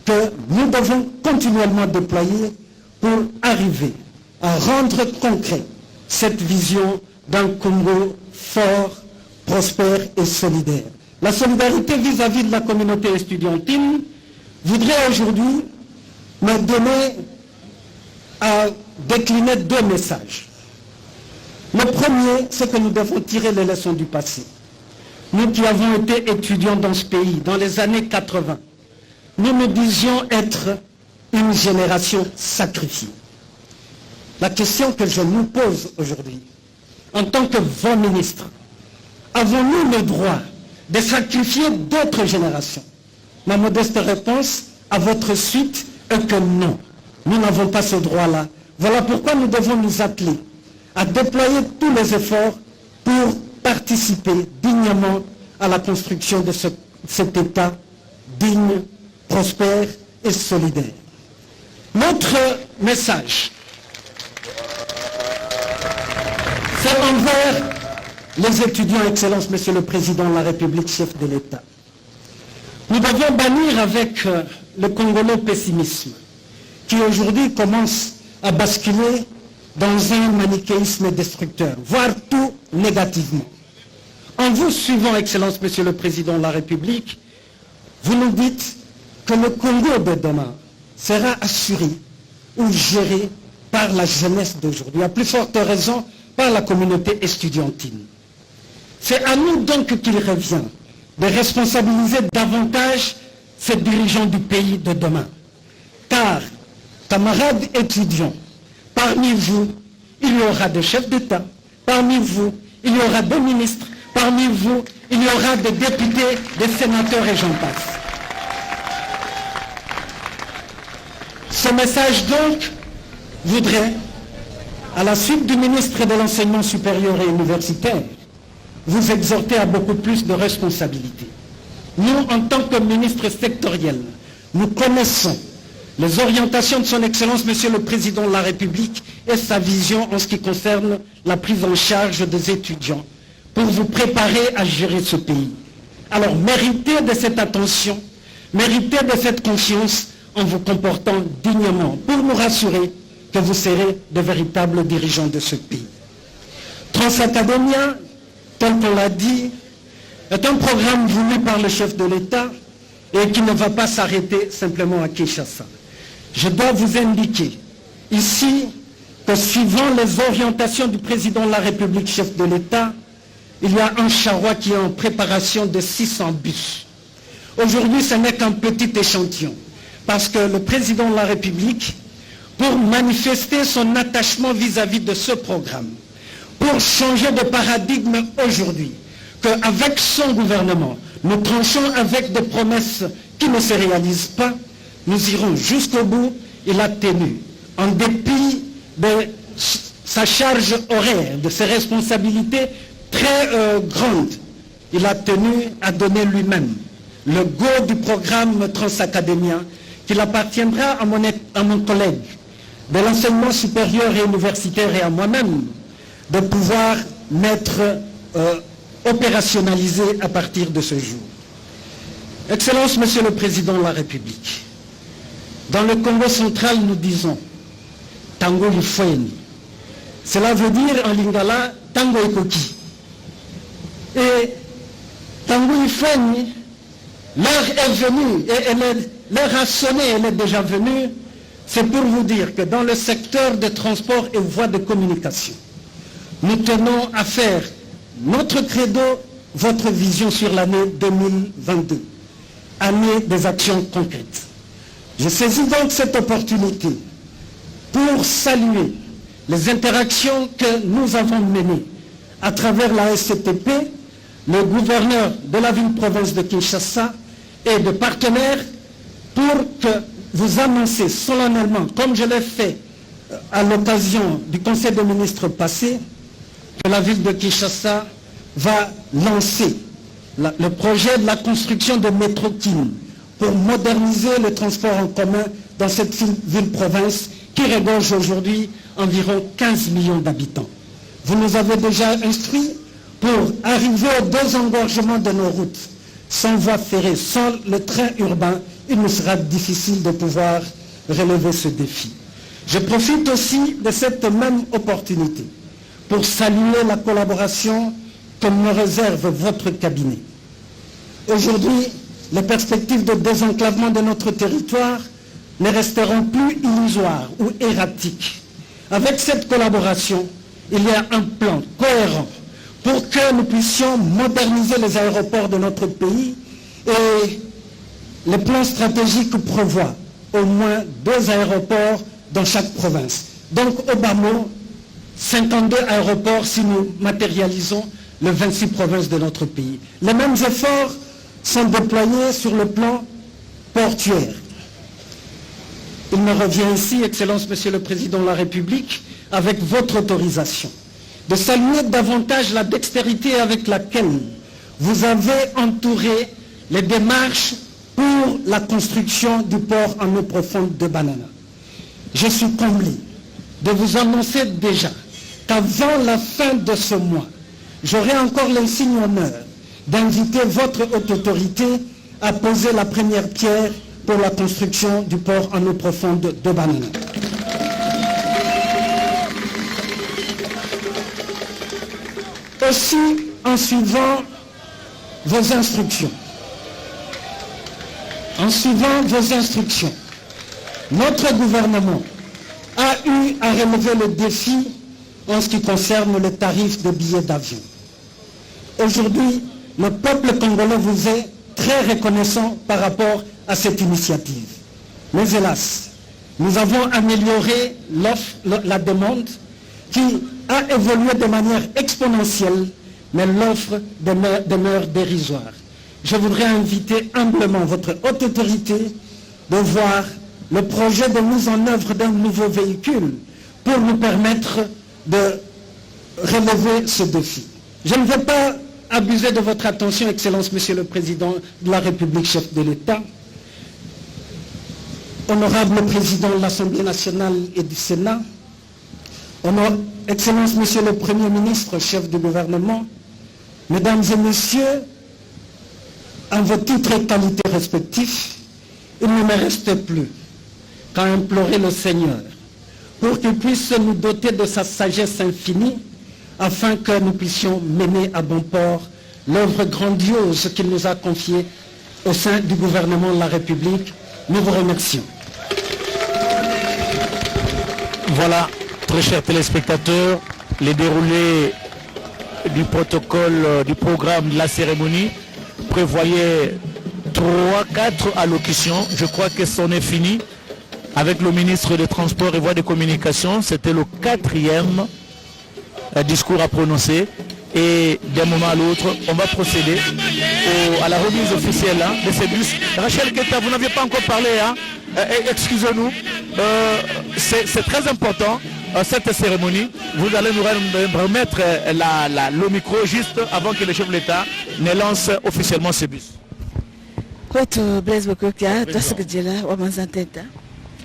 Speaker 8: que nous devons continuellement déployer pour arriver à rendre concret cette vision d'un Congo fort, prospère et solidaire. La solidarité vis-à-vis de la communauté estudiantine voudrait aujourd'hui me donner à décliner 2 messages. Le premier, c'est que nous devons tirer les leçons du passé. Nous qui avons été étudiants dans ce pays, dans les années 80, nous nous disions être une génération sacrifiée. La question que je nous pose aujourd'hui, en tant que vos ministres, avons-nous le droit de sacrifier d'autres générations? Ma modeste réponse à votre suite est que non, nous n'avons pas ce droit-là. Voilà pourquoi nous devons nous atteler à déployer tous les efforts pour participer dignement à la construction de cet État digne, prospère et solidaire. Notre message, c'est envers les étudiants, Excellence, Monsieur le Président de la République, chef de l'État. Nous devons bannir avec le Congolais pessimisme, qui aujourd'hui commence à basculer dans un manichéisme destructeur, voire tout négativement. En vous suivant, Excellence, Monsieur le Président de la République, vous nous dites que le Congo de demain sera assuré ou géré par la jeunesse d'aujourd'hui, à plus forte raison par la communauté estudiantine. C'est à nous donc qu'il revient de responsabiliser davantage ces dirigeants du pays de demain. Car, camarades étudiants, parmi vous, il y aura des chefs d'État, parmi vous, il y aura des ministres, parmi vous, il y aura des députés, des sénateurs et j'en passe. Ce message donc voudrait, à la suite du ministre de l'Enseignement supérieur et universitaire, vous exhorter à beaucoup plus de responsabilités. Nous, en tant que ministre sectoriel, nous connaissons les orientations de son Excellence, Monsieur le Président de la République, et sa vision en ce qui concerne la prise en charge des étudiants, pour vous préparer à gérer ce pays. Alors, méritez de cette attention, méritez de cette confiance en vous comportant dignement, pour nous rassurer que vous serez de véritables dirigeants de ce pays. Transacademia, tel qu'on l'a dit, est un programme voulu par le chef de l'État et qui ne va pas s'arrêter simplement à Kinshasa. Je dois vous indiquer ici que suivant les orientations du président de la République, chef de l'État, il y a un charroi qui est en préparation de 600 bus. Aujourd'hui, ce n'est qu'un petit échantillon, parce que le président de la République, pour manifester son attachement vis-à-vis de ce programme, pour changer de paradigme aujourd'hui, qu'avec son gouvernement, nous tranchons avec des promesses qui ne se réalisent pas, nous irons jusqu'au bout. Il a tenu, en dépit de sa charge horaire, de ses responsabilités très grandes, il a tenu à donner lui-même le go du programme Transacademia, qu'il appartiendra à mon collègue de l'enseignement supérieur et universitaire et à moi-même de pouvoir mettre opérationnalisé à partir de ce jour. Excellence, Monsieur le Président de la République, dans le Congo central, nous disons Tango Lifweni. Cela veut dire en lingala Tango Ekoki. Et Tango Lifweni, l'heure est venue, et l'heure a sonné, elle est déjà venue. C'est pour vous dire que dans le secteur de transport et voies de communication, nous tenons à faire notre credo, votre vision sur l'année 2022, année des actions concrètes. Je saisis donc cette opportunité pour saluer les interactions que nous avons menées à travers la SCTP, le gouverneur de la ville-province de Kinshasa et de partenaires pour que vous annoncez solennellement, comme je l'ai fait à l'occasion du Conseil des ministres passé, que la ville de Kinshasa va lancer le projet de la construction de métro Kin pour moderniser le transport en commun dans cette ville-province qui regorge aujourd'hui environ 15 millions d'habitants. Vous nous avez déjà instruits pour arriver au désengorgement de nos routes. Sans voie ferrée, sans le train urbain, il nous sera difficile de pouvoir relever ce défi. Je profite aussi de cette même opportunité pour saluer la collaboration que me réserve votre cabinet. Aujourd'hui, les perspectives de désenclavement de notre territoire ne resteront plus illusoires ou erratiques. Avec cette collaboration, il y a un plan cohérent pour que nous puissions moderniser les aéroports de notre pays, et les plans stratégiques prévoient au moins 2 aéroports dans chaque province. Donc au bas mot, 52 aéroports si nous matérialisons les 26 provinces de notre pays. Les mêmes efforts sont déployés sur le plan portuaire. Il me revient ici, Excellence, Monsieur le Président de la République, avec votre autorisation, de saluer davantage la dextérité avec laquelle vous avez entouré les démarches pour la construction du port en eau profonde de Banana. Je suis comblé de vous annoncer déjà qu'avant la fin de ce mois, j'aurai encore l'insigne honneur d'inviter votre haute autorité à poser la première pierre pour la construction du port en eau profonde de Banana. Aussi, en suivant vos instructions, notre gouvernement a eu à relever le défi en ce qui concerne le tarif des billets d'avion. Aujourd'hui, le peuple congolais vous est très reconnaissant par rapport à cette initiative. Mais hélas, nous avons amélioré la demande qui a évolué de manière exponentielle, mais l'offre demeure dérisoire. Je voudrais inviter humblement votre haute autorité de voir le projet de mise en œuvre d'un nouveau véhicule pour nous permettre de relever ce défi. Je ne veux pas abuser de votre attention, Excellence, Monsieur le Président de la République, chef de l'État. Honorable Président de l'Assemblée nationale et du Sénat, Excellence Monsieur le Premier ministre, chef du gouvernement, Mesdames et Messieurs, en vos titres et qualités respectifs, il ne me reste plus qu'à implorer le Seigneur pour qu'il puisse nous doter de sa sagesse infinie afin que nous puissions mener à bon port l'œuvre grandiose qu'il nous a confiée au sein du gouvernement de la République. Nous vous remercions.
Speaker 2: Voilà, très chers téléspectateurs, les déroulés du protocole, du programme de la cérémonie prévoyait 3-4 allocutions. Je crois que c'en est fini. Avec le ministre des Transports et Voies de Communication, c'était le 4e discours à prononcer. Et d'un moment à l'autre, on va procéder à la remise officielle de ces bus. Rachel Keta, vous n'aviez pas encore parlé, hein? Excusez-nous. C'est très important, cette cérémonie. Vous allez nous remettre le micro juste avant que le chef de l'État ne lance officiellement ces bus.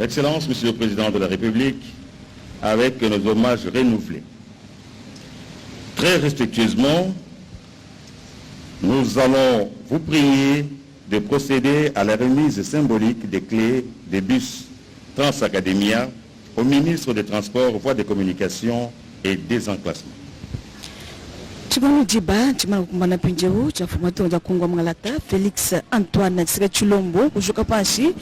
Speaker 3: Excellence, Monsieur le Président de la République, avec nos hommages renouvelés. Très respectueusement, nous allons vous prier de procéder à la remise symbolique des clés des bus Transacademia au ministre des Transports, Voies de Communication et Désenclassement.
Speaker 9: Chimano Djiba, Chimano Kumbana Pinjewu, Chafumato Jakungwa Mgalata, Félix Antoine Tsire Chulombo, Kujuka Panshi,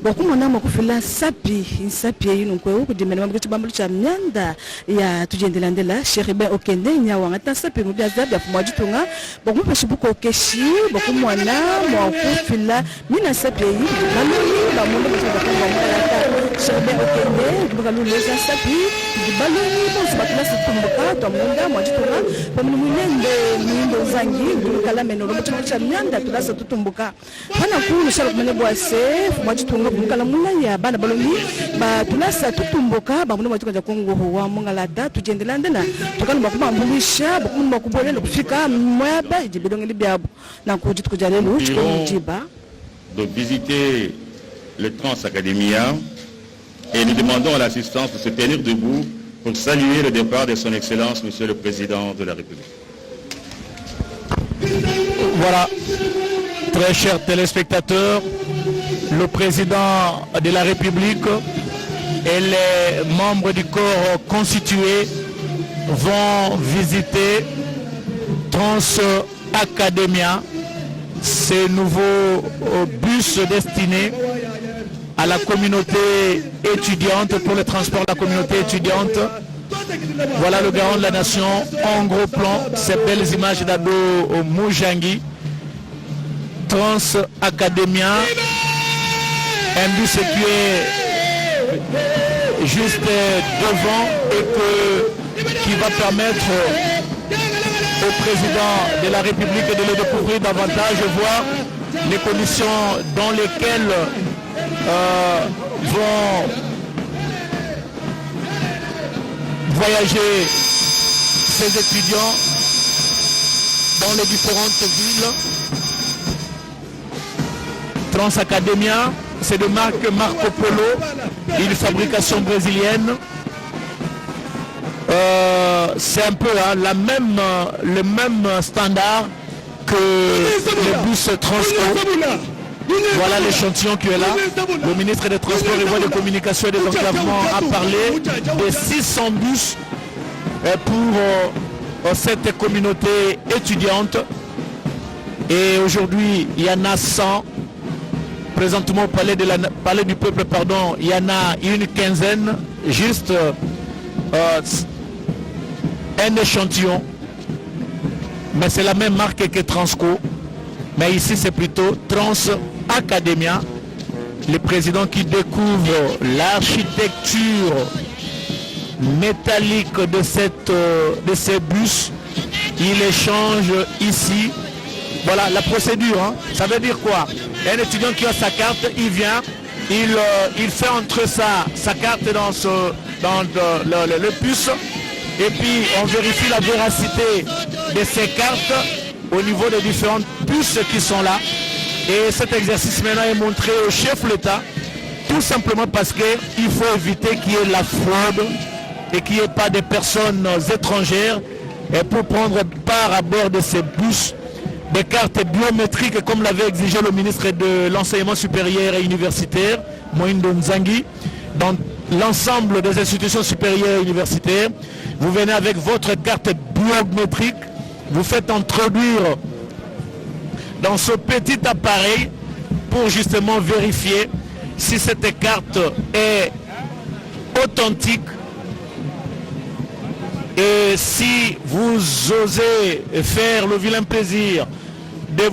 Speaker 9: Wakumona Makufila Sapi, Sapi Yunukwe, Kudimena Mabambulu cha Myanda, ya Tujendelandela, Sheribe Okende, Nyawangata Sapi Mugazabi, Afumajitunga, Bakumpa Shibuko Keshi, Bakumwana, Mwakufila, Mina Sapi, Baloni, Bamundo Bakungwa Mgalata, Sheribe Okende, Bukaluleza Sapi, Baloni, Bakumba Situmbuka, Tomunda, Mwajitunga, Bamundo Mwendo Zangi, Kala Menoro, Mucha Myanda, Tulasa Tutumbuka, Hanaku, Shalok Meneboise, Mwajitunga, Bukala Mulaya, Bana Baloni, Tulasa Tutumbuka, Bamundo Matuka Kongo, Mungalada, Tujendelandana, Tukan Bakuma Mulisha, Bakuma Kubole, Fika, Mwaba, Jibidong Libiab, Nakuji Kujalelu, Chiba.
Speaker 3: De visiter le Transacademia et nous demandons à l'assistance de se tenir debout pour saluer le départ de son Excellence, Monsieur le Président de la République.
Speaker 2: Voilà, très chers téléspectateurs, le Président de la République et les membres du corps constitué vont visiter Transacademia, ces nouveaux bus destinés à la communauté étudiante, pour le transport de la communauté étudiante. Voilà le garant de la nation en gros plan, ces belles images d'Ado Mujangi. Transacademia, un bus qui est juste devant et qui va permettre au président de la République de le découvrir davantage, voir les conditions dans lesquelles vont voyager ces étudiants dans les différentes villes. Transacademia, c'est de marque Marco Polo, une fabrication brésilienne. C'est un peu le même standard que le bus Transco. Voilà l'échantillon qui est là. Le ministre des Transports et Voies de Communication et des Enclavements a parlé de 600 bus pour cette communauté étudiante. Et aujourd'hui, il y en a 100. Présentement au palais du Peuple, pardon, il y en a une quinzaine. Juste un échantillon. Mais c'est la même marque que Transco. Mais ici, c'est plutôt Transacademia, le président qui découvre l'architecture métallique de ces bus. Il échange ici. Voilà la procédure. Hein. Ça veut dire quoi? Un étudiant qui a sa carte, il vient, il fait entrer sa carte dans le bus. Et puis, on vérifie la véracité de ces cartes au niveau des différentes puces qui sont là. Et cet exercice maintenant est montré au chef de l'État. tout simplement parce qu'il faut éviter qu'il y ait la fraude et qu'il n'y ait pas des personnes étrangères et pour prendre part à bord de ces bus des cartes biométriques comme l'avait exigé le ministre de l'Enseignement supérieur et universitaire, Moïndo Nzangi. Dans l'ensemble des institutions supérieures et universitaires, vous venez avec votre carte biométrique, vous faites introduire dans ce petit appareil pour justement vérifier si cette carte est authentique. Et si vous osez faire le vilain plaisir de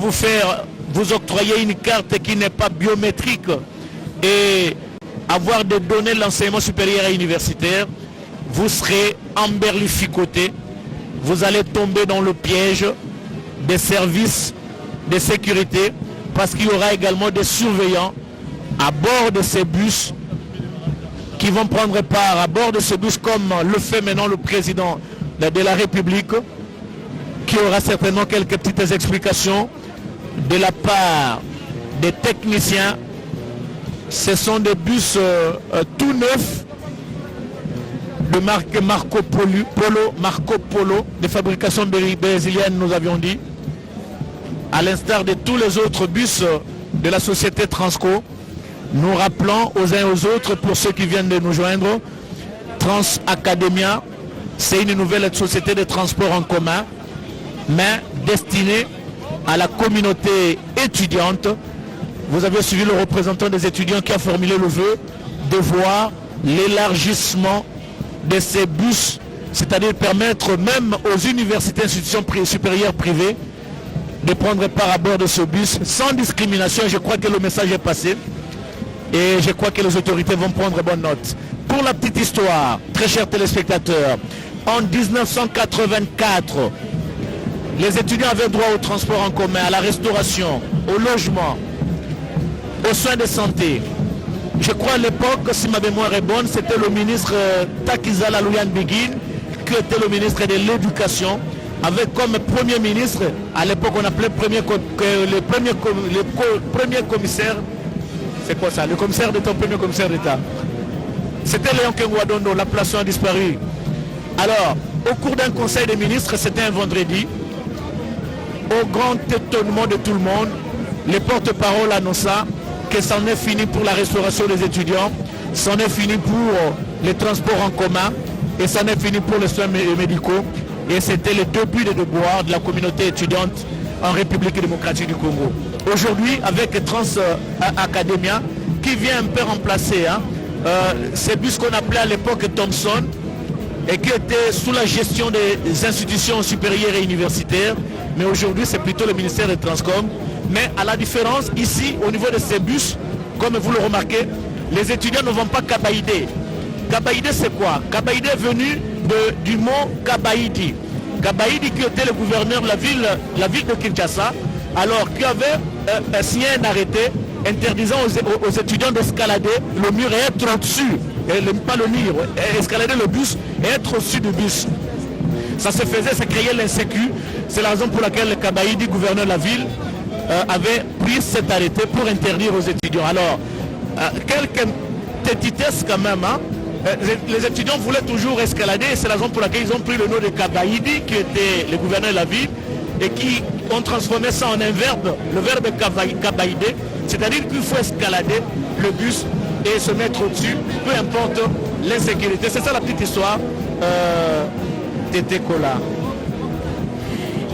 Speaker 2: vous octroyer une carte qui n'est pas biométrique et avoir des données de l'enseignement supérieur et universitaire, vous serez emberlificoté. Vous allez tomber dans le piège des services de sécurité parce qu'il y aura également des surveillants à bord de ces bus qui vont prendre part à bord de ce bus comme le fait maintenant le président de la République, qui aura certainement quelques petites explications de la part des techniciens. Ce sont des bus tout neufs de marque Marco Polo, de fabrication brésilienne, nous avions dit, à l'instar de tous les autres bus de la société Transco. Nous rappelons aux uns et aux autres, pour ceux qui viennent de nous joindre, Transacademia, c'est une nouvelle société de transport en commun, mais destinée à la communauté étudiante. Vous avez suivi le représentant des étudiants qui a formulé le vœu de voir l'élargissement de ces bus, c'est-à-dire permettre même aux universités et institutions supérieures privées de prendre part à bord de ce bus sans discrimination. Je crois que le message est passé. Et je crois que les autorités vont prendre bonne note. Pour la petite histoire, très chers téléspectateurs, en 1984, les étudiants avaient droit au transport en commun, à la restauration, au logement, aux soins de santé. Je crois à l'époque, si ma mémoire est bonne, c'était le ministre Takizala Louyan Begin, qui était le ministre de l'Éducation, avec comme premier ministre, à l'époque on appelait le premier commissaire. C'est quoi ça? Le commissaire d'État, premier commissaire d'État. C'était Léon Kenguadondo, la place a disparu. Alors, au cours d'un conseil des ministres, c'était un vendredi, au grand étonnement de tout le monde, les porte-parole annonça que c'en est fini pour la restauration des étudiants, c'en est fini pour les transports en commun et c'en est fini pour les soins médicaux. Et c'était le début des devoirs de la communauté étudiante en République démocratique du Congo. Aujourd'hui, avec Transacademia, qui vient un peu remplacer ces bus qu'on appelait à l'époque Thomson, et qui était sous la gestion des institutions supérieures et universitaires, mais aujourd'hui c'est plutôt le ministère des Transcom. Mais à la différence, ici, au niveau de ces bus, comme vous le remarquez, les étudiants ne vont pas Kabaïdé. Kabaïdé c'est quoi? Kabaïdé est venu du mot Kabaïdi. Kabaïdi qui était le gouverneur de la ville de Kinshasa, alors qui avait signé un arrêté interdisant aux étudiants d'escalader le mur et être au-dessus, pas le mur, escalader le bus et être au-dessus du bus. Ça se faisait, ça créait l'insécurité. C'est la raison pour laquelle le Kabaïdi, gouverneur de la ville, avait pris cet arrêté pour interdire aux étudiants. Alors, quelques petitesses quand même, les étudiants voulaient toujours escalader et c'est la raison pour laquelle ils ont pris le nom de Kabaïdi, qui était le gouverneur de la ville, et qui ont transformé ça en un verbe, le verbe Kabaïdé, c'est-à-dire qu'il faut escalader le bus et se mettre au-dessus, peu importe l'insécurité. C'est ça la petite histoire Tété Kola.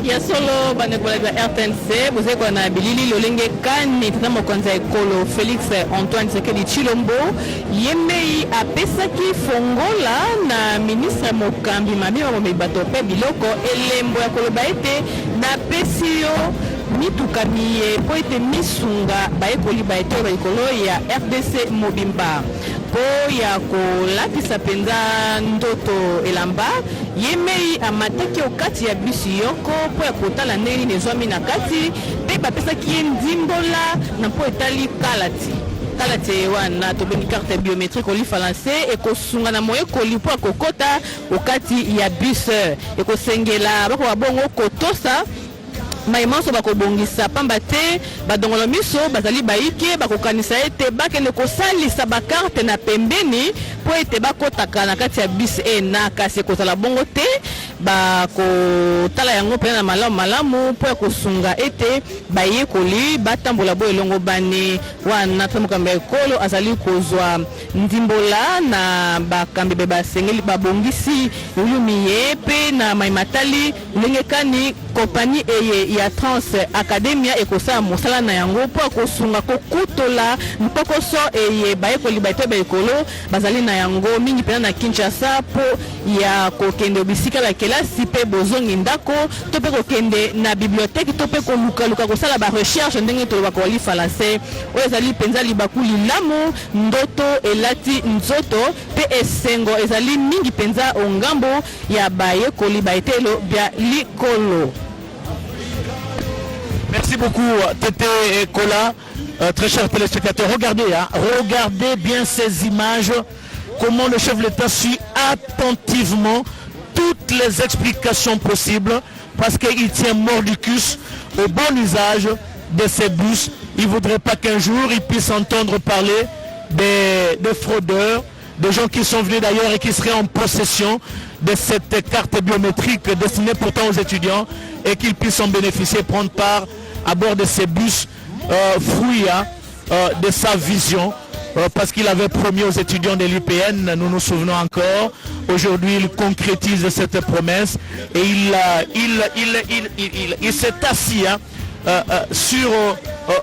Speaker 1: Il y a solo banekola de RTNC, vous avez qu'on a bilili lolenge kani tata mokonza ekolo Félix Antoine Tshisekedi Tshilombo yemei apesaki fongola na ministre mokambi mabima momebato pe biloko elembo ya koloba ete na pesio mitukamiye po ete misunga baekoli baete baikolo ya RDC mobimba po ya kolatisa penza ndoto elamba yemei amataki okati ya bisi yoko po ya kotala ndenge nezwami na kati pe bapesaki ye ndimbola na po etali kalati wana tobengi carte biométrique olifalance ekosunga na moyekoli po akokota okati ya bus ekosengela bako babongo kotosa maimanso bakobongisa pamba te badongolo miso bazali baike bakokanisa ete bakende kosalisa bakarte na pembeni po ete bakotaka na kati ya bus na kasi ekozala bongo te bakotala yango mpena na malamu po ya kosunga ete bayekoli batambola bo elongo bani wana tamokambo ya ekolo azali kozwa ndimbola na bakambi be basengeli babongisi ulumi ye pe na maimatali ndenge kani kompani eye ya Trans Academia ekosala mosala na yango po kosunga kokutola mpokoso eye bayekoli baite baekolo bazali na yango mingi pena na Kinshasa po ya kokende bisika la kelasi pe bozongi ndako to pe kokende na bibliothèque to pe koluka kosala ba recherche ndenge to bakoli falase oyo ezali penza libakuli lamu ndoto elati nzoto pe esengo ezali mingi penza ongambo ya bayekoli baitelo bya likolo.
Speaker 2: Merci beaucoup Tété et Kola, très chers téléspectateurs. Regardez bien ces images, comment le chef de l'État suit attentivement toutes les explications possibles parce qu'il tient mordicus au bon usage de ces bus. Il ne voudrait pas qu'un jour il puisse entendre parler des fraudeurs, des gens qui sont venus d'ailleurs et qui seraient en possession de cette carte biométrique destinée pourtant aux étudiants et qu'ils puissent en bénéficier, prendre part à bord de ces bus, fruit de sa vision, parce qu'il avait promis aux étudiants de l'UPN, nous nous souvenons encore, aujourd'hui il concrétise cette promesse et il s'est assis sur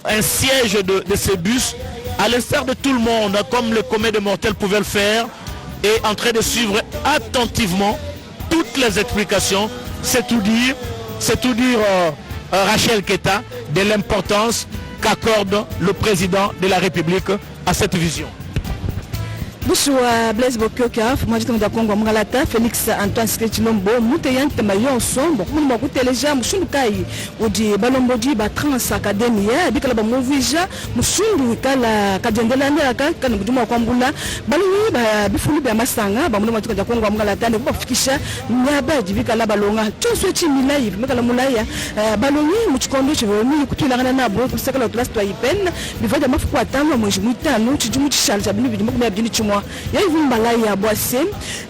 Speaker 2: un siège de ces bus, à l'instar de tout le monde, comme le commun des mortels pouvait le faire, et en train de suivre attentivement toutes les explications. C'est tout dire Rachel Keta, de l'importance qu'accorde le président de la République à cette vision.
Speaker 9: Bonsoir Blaise Bokoka, Fumajito de Congo Mgalata, Félix Antoine Skechilombo, Mouteyan Tamayon Sombo, Mouko Teleja, Mouchundukai, Odi Balombodi, Trans Academia, Bikala Movija, Mouchundu, Kala, Kadjandela, Kanabuduma Kwambula, Balui, Bifulu Masanga, Bamuno de Congo Mgalata, Bofkisha, Naba, Bikala Balonga, Choswechi Milai, Makalamulaya, Baloni, Muchkondo, Kutulana, Both Second of Last Pen, before the Mafuatama, Mujimutano, Chimuchal, Abinu, yayivu mbalayi ya bwase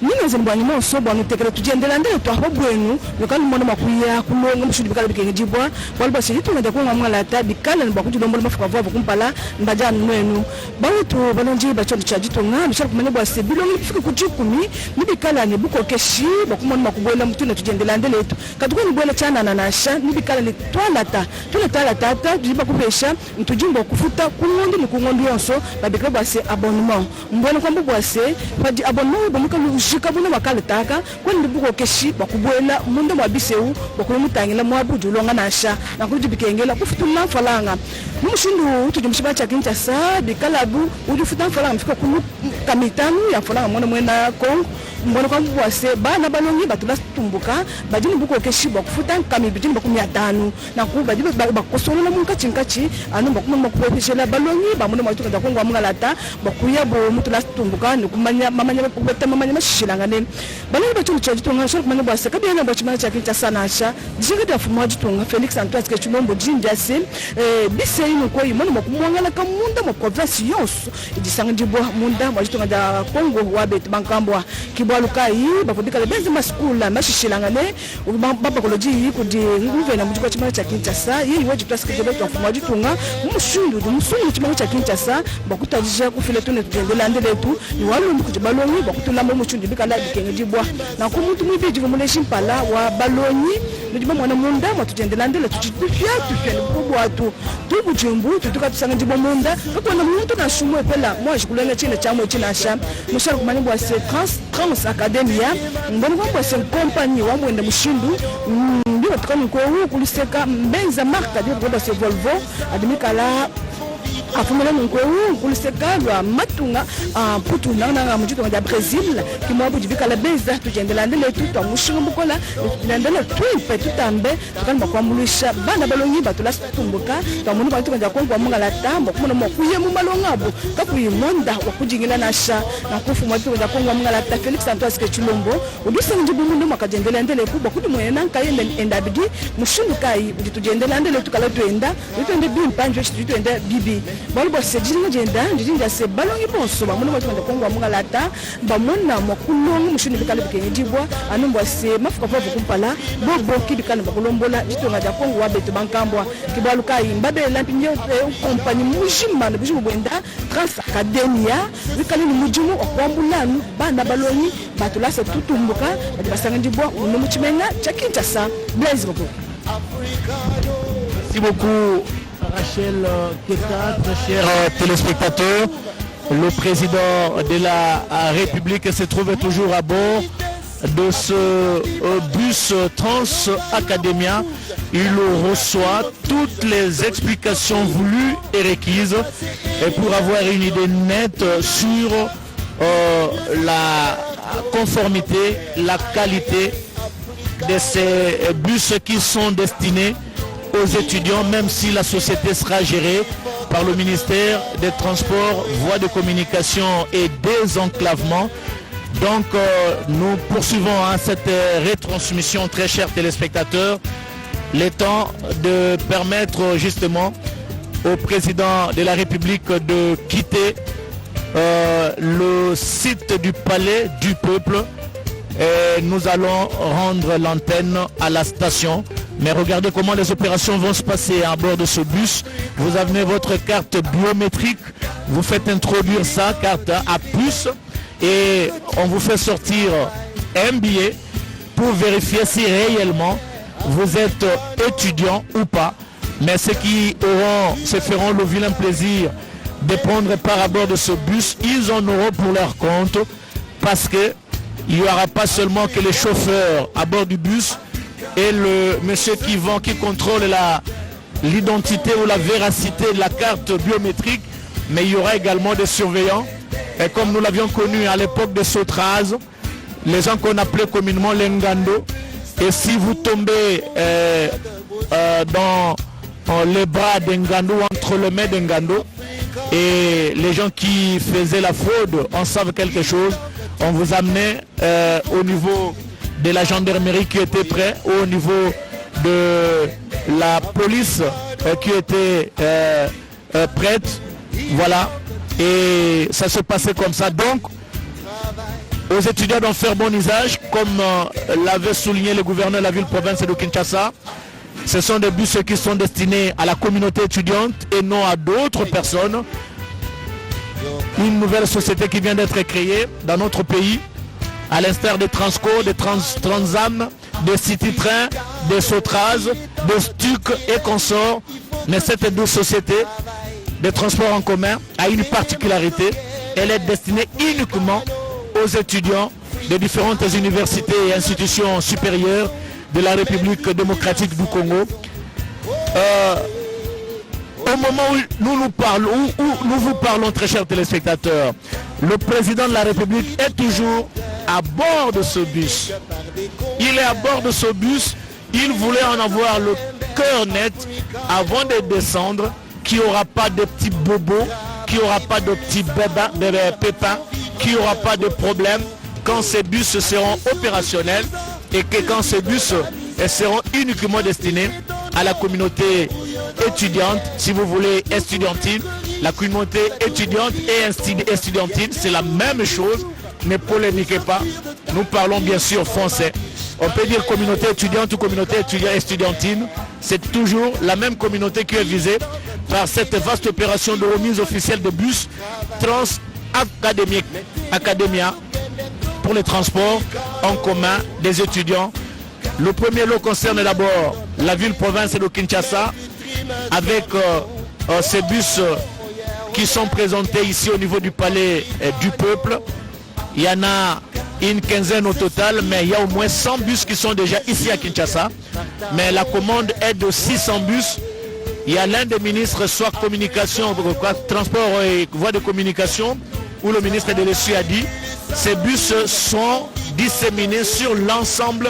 Speaker 9: nino zembwani monso bwanu tekele tujiendela ndele twahwa bwenu lokali mwana makuya kulonga mshudi bikala bikenge jibwa walba situ ngada kwa mwala ta bikala nba kujilombo mafuka vwa kumpala ndaja nwenu balutu balonji bachondo chajito nga mishal kumane bwase bilongi bifika kujikumi nibikala ne buko keshi bakumwana makubwela mutuna tujiendela ndele tu katuko ni bwela chana na nasha nibikala ni twala tata jiba kubesha ntujimbo kufuta kungondi mukungondi yonso babikala bwase abonnement mbwana kwambu bwase padi abonnement bamuka lujika buna bakaletaka kwani buko keshi bakubwela mundo mwabiseu bakulumutangela mwabuju longa nasha nakuji bikengela kufutula falanga mumushindu tujumshiba cha Kinshasa bikalabu ujufuta falanga mfika kunu kamitanu ya falanga mwena Kongo mbona kwambu bwase bana balongi batula tumbuka bajini buko keshi bakufuta kami bijini bakumi 5 nakuba bajini bakosolola munkachi anu bakuma makubweshela balongi bamundo mwatuka da Kongo amgalata bakuya bo mutula tumbuka nikumanya mamanya kubeta mamanya mashilangane balongi bachu chajitonga shaka kumanya bwase kabiyana bachimana cha Kinshasa nasha jinga da fumo jitonga Felix Antoine Skechilombo jinjase bise ino ko imono makumwangala kamunda mu province yonso idisanga jibwa munda mwajitonga da Kongo wabet bankambwa Lukai, bafundika lebenzi maskula mashishilangane baba koloji kudi nguvena mujiko chimana cha Kinshasa yeye waje tusikije betu afuma jitunga mushundu chimana cha Kinshasa bakutajija kufile tune tujendela ndeletu ni walundu kujibalonyi bakutulamba mushundu bikala bikenge jibwa na kumuntu mwibiji vumuleshi mpala wa balonyi nujima mwana munda matujendela ndele tuchitufya kubwa tu tubujumbu tutuka tusanga jibwa munda kakona muntu na shumwe pela mwaje kulenga chine chamwe chinasha mushaka kumani bwa Trans Academia mbona kwamba c'est compagnie wa mwenda mushindu ndio tukani kwa huko kuliseka mbenza marka ndio kwa Volvo adimikala afumela nunkweu kulisekalwa matunga putuna na mujito ya Brazil kimwabu jivika la beza tujendela ndele tu twa mushinga mukola ndele twipe tutambe tukalima kwamulisha bana balongi batula tumbuka twa munu bantu banja kongwa mungala tambo kumuna mokuye mu malongabo kakuyimonda wakujingila nasha na kufu mwatu banja kongwa mungala ta Felix Antoine Chilombo udusa njibu mundu makajendela ndele kubwa kudi mwena nkayende endabidi mushundu kai tujendela ndele tukala tuenda tuende bimpanjo tuende bibi balbo sejinga jenda njinga se balongi bonso ba munu bantu banja kongwa mungala ta ba mona mokulongo mushundu bikala bikenye jibwa anumba se mafuka pavu kumpala bobo kibikala bakulombola jitonga ja kongo wa beto bankambwa kibaluka imbabe lampinyo kompani mujima na bijumu bwenda Trans Academia bikala ni mujimu okwambulanu banda balongi batulasa tutumbuka basanga njibwa uno muchimenga cha Kinshasa Blaise Bobo.
Speaker 2: Merci beaucoup Rachel Keta, très chers téléspectateurs. Le président de la République se trouve toujours à bord de ce bus Trans Academia. Il reçoit toutes les explications voulues et requises et pour avoir une idée nette sur la conformité, la qualité de ces bus qui sont destinés aux étudiants, même si la société sera gérée par le ministère des Transports, Voies de Communication et Désenclavement. Donc nous poursuivons cette retransmission, très chers téléspectateurs, le temps de permettre justement au président de la République de quitter le site du Palais du Peuple et nous allons rendre l'antenne à la station. Mais regardez comment les opérations vont se passer à bord de ce bus. Vous amenez votre carte biométrique, vous faites introduire ça, carte à puce, et on vous fait sortir un billet pour vérifier si réellement vous êtes étudiant ou pas. Mais ceux qui se feront le vilain plaisir de prendre part à bord de ce bus, ils en auront pour leur compte, parce que il n'y aura pas seulement que les chauffeurs à bord du bus et le monsieur qui contrôle l'identité ou la véracité de la carte biométrique, mais il y aura également des surveillants. Et comme nous l'avions connu à l'époque de Sotraz, les gens qu'on appelait communément les Ngando, et si vous tombez dans les bras des Ngando, entre les mains des Ngando, et les gens qui faisaient la fraude en savent quelque chose, on vous amenait au niveau de la gendarmerie qui était prêt, ou au niveau de la police qui était prête. Voilà. Et ça se passait comme ça. Donc, aux étudiants d'en faire bon usage, comme l'avait souligné le gouverneur de la ville-province de Kinshasa. Ce sont des bus qui sont destinés à la communauté étudiante et non à d'autres personnes. Une nouvelle société qui vient d'être créée dans notre pays, à l'instar des Transco, des Transam, des City Train, des Sotraz, des Stuc et consorts. Mais cette deux sociétés de transport en commun a une particularité. Elle est destinée uniquement aux étudiants de différentes universités et institutions supérieures de la République démocratique du Congo. Au moment où nous vous parlons, très chers téléspectateurs, le président de la République est toujours à bord de ce bus. Il est à bord de ce bus. Il voulait en avoir le cœur net avant de descendre, qu'il n'y aura pas de petits bobos, qu'il n'y aura pas de petits pépins, qu'il n'y aura pas de problème quand ces bus seront opérationnels et que quand ces bus seront uniquement destinés à la communauté étudiante, si vous voulez estudiantine, la communauté étudiante et estudiantine, c'est la même chose, ne polémiquez pas, nous parlons bien sûr français. On peut dire communauté étudiante ou communauté estudiantine, c'est toujours la même communauté qui est visée par cette vaste opération de remise officielle de bus Trans Academia pour les transports en commun des étudiants. Le premier lot concerne d'abord la ville-province de Kinshasa avec ces bus qui sont présentés ici au niveau du palais du peuple. Il y en a une quinzaine au total, mais il y a au moins 100 bus qui sont déjà ici à Kinshasa. Mais la commande est de 600 bus il y a l'un des ministres, soit communication, transport et voie de communication, où le ministre de l'Essu a dit, ces bus sont disséminés sur l'ensemble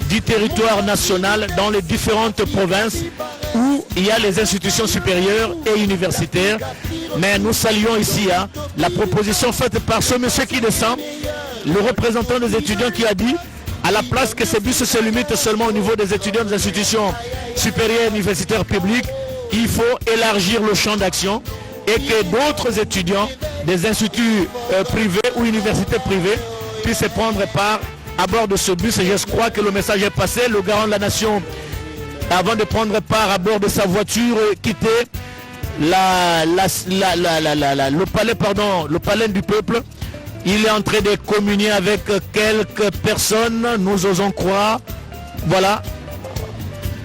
Speaker 2: du territoire national dans les différentes provinces où il y a les institutions supérieures et universitaires. Mais nous saluons ici la proposition faite par ce monsieur qui descend, le représentant des étudiants qui a dit, à la place que ces bus se limitent seulement au niveau des étudiants des institutions supérieures et universitaires publiques, il faut élargir le champ d'action et que d'autres étudiants des instituts privés ou universités privées puissent prendre part à bord de ce bus. Et je crois que le message est passé. Le garant de la nation, avant de prendre part à bord de sa voiture, quittait le palais du peuple. Il est en train de communier avec quelques personnes, nous osons croire. Voilà.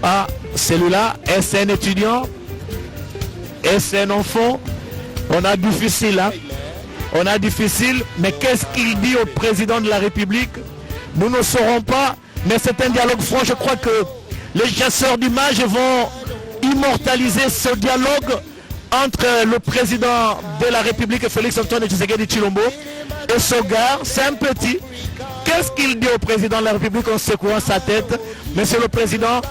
Speaker 2: Ah, celui-là, est-ce un étudiant? Est-ce un enfant? On a difficile, hein? On a difficile, mais qu'est-ce qu'il dit au président de la République? Nous ne saurons pas, mais c'est un dialogue franc. Je crois que les chasseurs d'images vont immortaliser ce dialogue entre le président de la République, Félix Antoine Tshisekedi Tshilombo, et ce gars, c'est un petit. Qu'est-ce qu'il dit au président de la République en secouant sa tête? Monsieur le Président,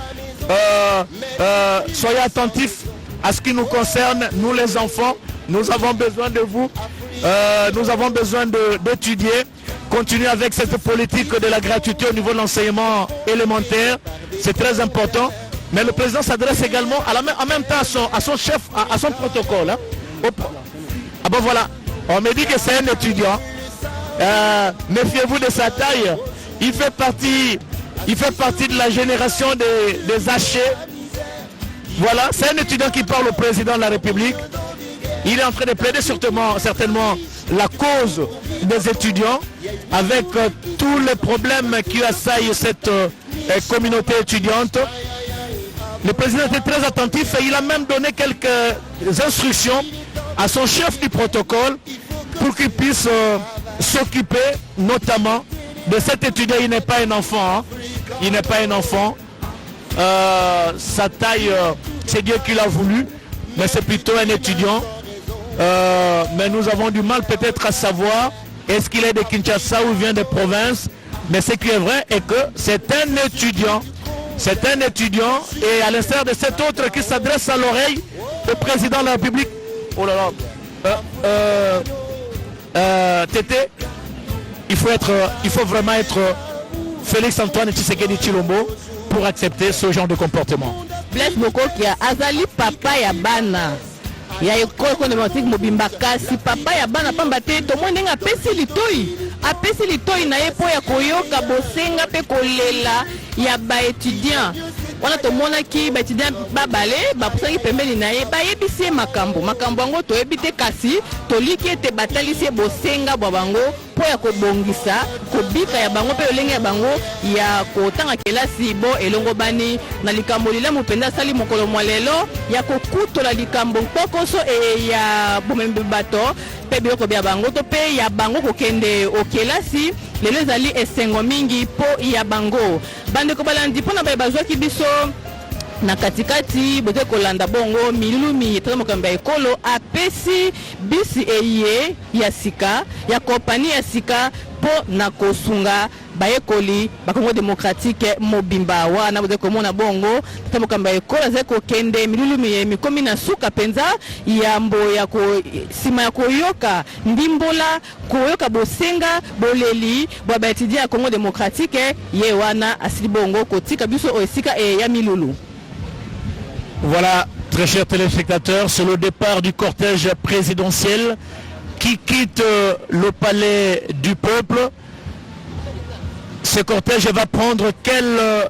Speaker 2: soyez attentifs à ce qui nous concerne, nous les enfants, nous avons besoin de vous, nous avons besoin d'étudier, continuer avec cette politique de la gratuité au niveau de l'enseignement élémentaire, c'est très important. Mais le président s'adresse également en même temps à son chef, à son protocole. Hein. Ah bon voilà, on me dit que c'est un étudiant. Méfiez-vous de sa taille. Il fait partie de la génération des hachés. Voilà, c'est un étudiant qui parle au président de la République. Il est en train de plaider certainement la cause des étudiants avec tous les problèmes qui assaillent cette communauté étudiante. Le président était très attentif et il a même donné quelques instructions à son chef du protocole pour qu'il puisse s'occuper notamment de cet étudiant. Il n'est pas un enfant, hein. Il n'est pas un enfant. Sa taille, c'est Dieu qui l'a voulu, mais c'est plutôt un étudiant. Mais nous avons du mal peut-être à savoir est-ce qu'il est de Kinshasa ou vient des provinces. Mais ce qui est vrai est que c'est un étudiant. C'est un étudiant et à l'instar de cet autre qui s'adresse à l'oreille au président de la République. Oh là là. Tété, il faut vraiment être Félix Antoine Tshisekedi Tshilombo pour accepter ce genre de comportement.
Speaker 1: Blaise Bokokia, azali papa ya bana. Ya école économique mobimba kasi papa ya bana pamba te to monde nga pesi litoi na ye po ya koyoka bosenga pe kolela ya ba étudiant. Wana to mona ki ba étudiant babale ba posaki pembeni na ye ba yebisi makambo yango to yebite kasi to liki ete batalisi bosenga bwa bango po ya kobongisa kobika ya bango pe olenge ya bango ya kotanga kelasi bo elongo bani na likambo lila mupenda sali mokolo mwalelo ya kokutola likambo pokoso e ya bomembe bato pe biloko bya bango to pe ya bango kokende okelasi lelo ezali esengo mingi po ya bango bandeko balandi mpona baye bazwaki biso na katikati bote kolanda bongo milumi tata mokambi ya ekolo apesi bisi eye ya sika ya kompani ya sika po na kosunga bayekoli bakongo démocratique mobimba wana bote komona bongo tata mokambi ya ekolo azali kokende milumi mikomi na suka penza yambo ya sima ya koyoka ndimbola koyoka bosenga boleli bwa baétudiant ya Congo démocratique ye wana asili bongo kotika biso o esika ya milulu.
Speaker 2: Voilà, très chers téléspectateurs, c'est le départ du cortège présidentiel qui quitte le palais du peuple. Ce cortège va prendre quelle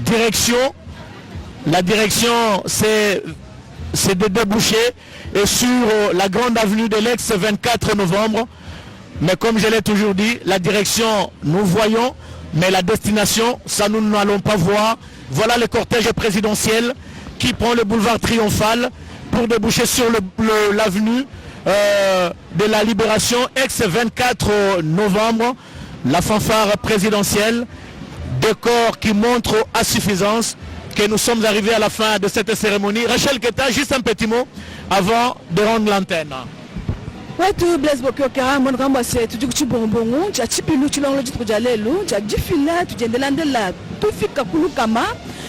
Speaker 2: direction? La direction, c'est de déboucher et sur la grande avenue de l'Aix 24 novembre. Mais comme je l'ai toujours dit, la direction, nous voyons, mais la destination, ça nous n'allons pas voir. Voilà le cortège présidentiel qui prend le boulevard Triomphal pour déboucher sur l'avenue de la Libération, ex-24 novembre, la fanfare présidentielle, décor qui montre à suffisance que nous sommes arrivés à la fin de cette cérémonie. Rachel Keta, juste un petit mot avant de rendre l'antenne.
Speaker 9: Watu Blaise Bokyoka mwana kamba se tujukuchi bonbongo cha chipilu chilongo jitu kujalelu cha jifila tujendelandela tufika kulukama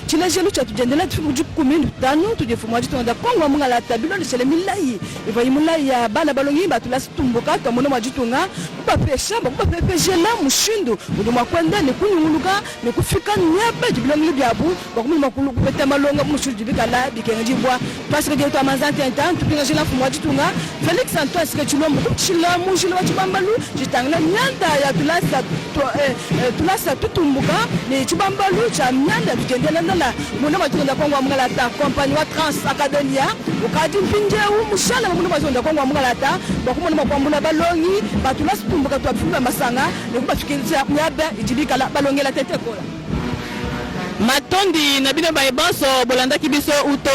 Speaker 9: chila jelu cha tujendela tufiku jukumi tanu tujefumwa jitu nda kongo munga la tabilo ni sele milai iva imulai ya bana balongi batulasi tumboka twamono majitunga kupa pesha kupa pepejela mushindu uduma kwenda ni kunyuluka ni kufika nyebe jibilongi byabu bakumuli makulu kupeta malonga mushindu jibikala bikenji bwa parce que jetu amazante intan tupinga jela fumwa jitunga Felix Antoine Sikechilombo kuchila mujila wa chibambalu jitangla nyanda ya tulasa tutumbuka ni chibambalu cha nyanda tujendela ndala muna matunda kongo mungala ta compagnie wa Trans Academia ukadi mpinje mushala muna matunda kongo mungala ta bakumona makwambula balongi batulasa tutumbuka twafika masanga ne kubafikiriza nyabe ijibika la balongela tete kola
Speaker 1: matondi na bino baebanso bolanda kibiso uto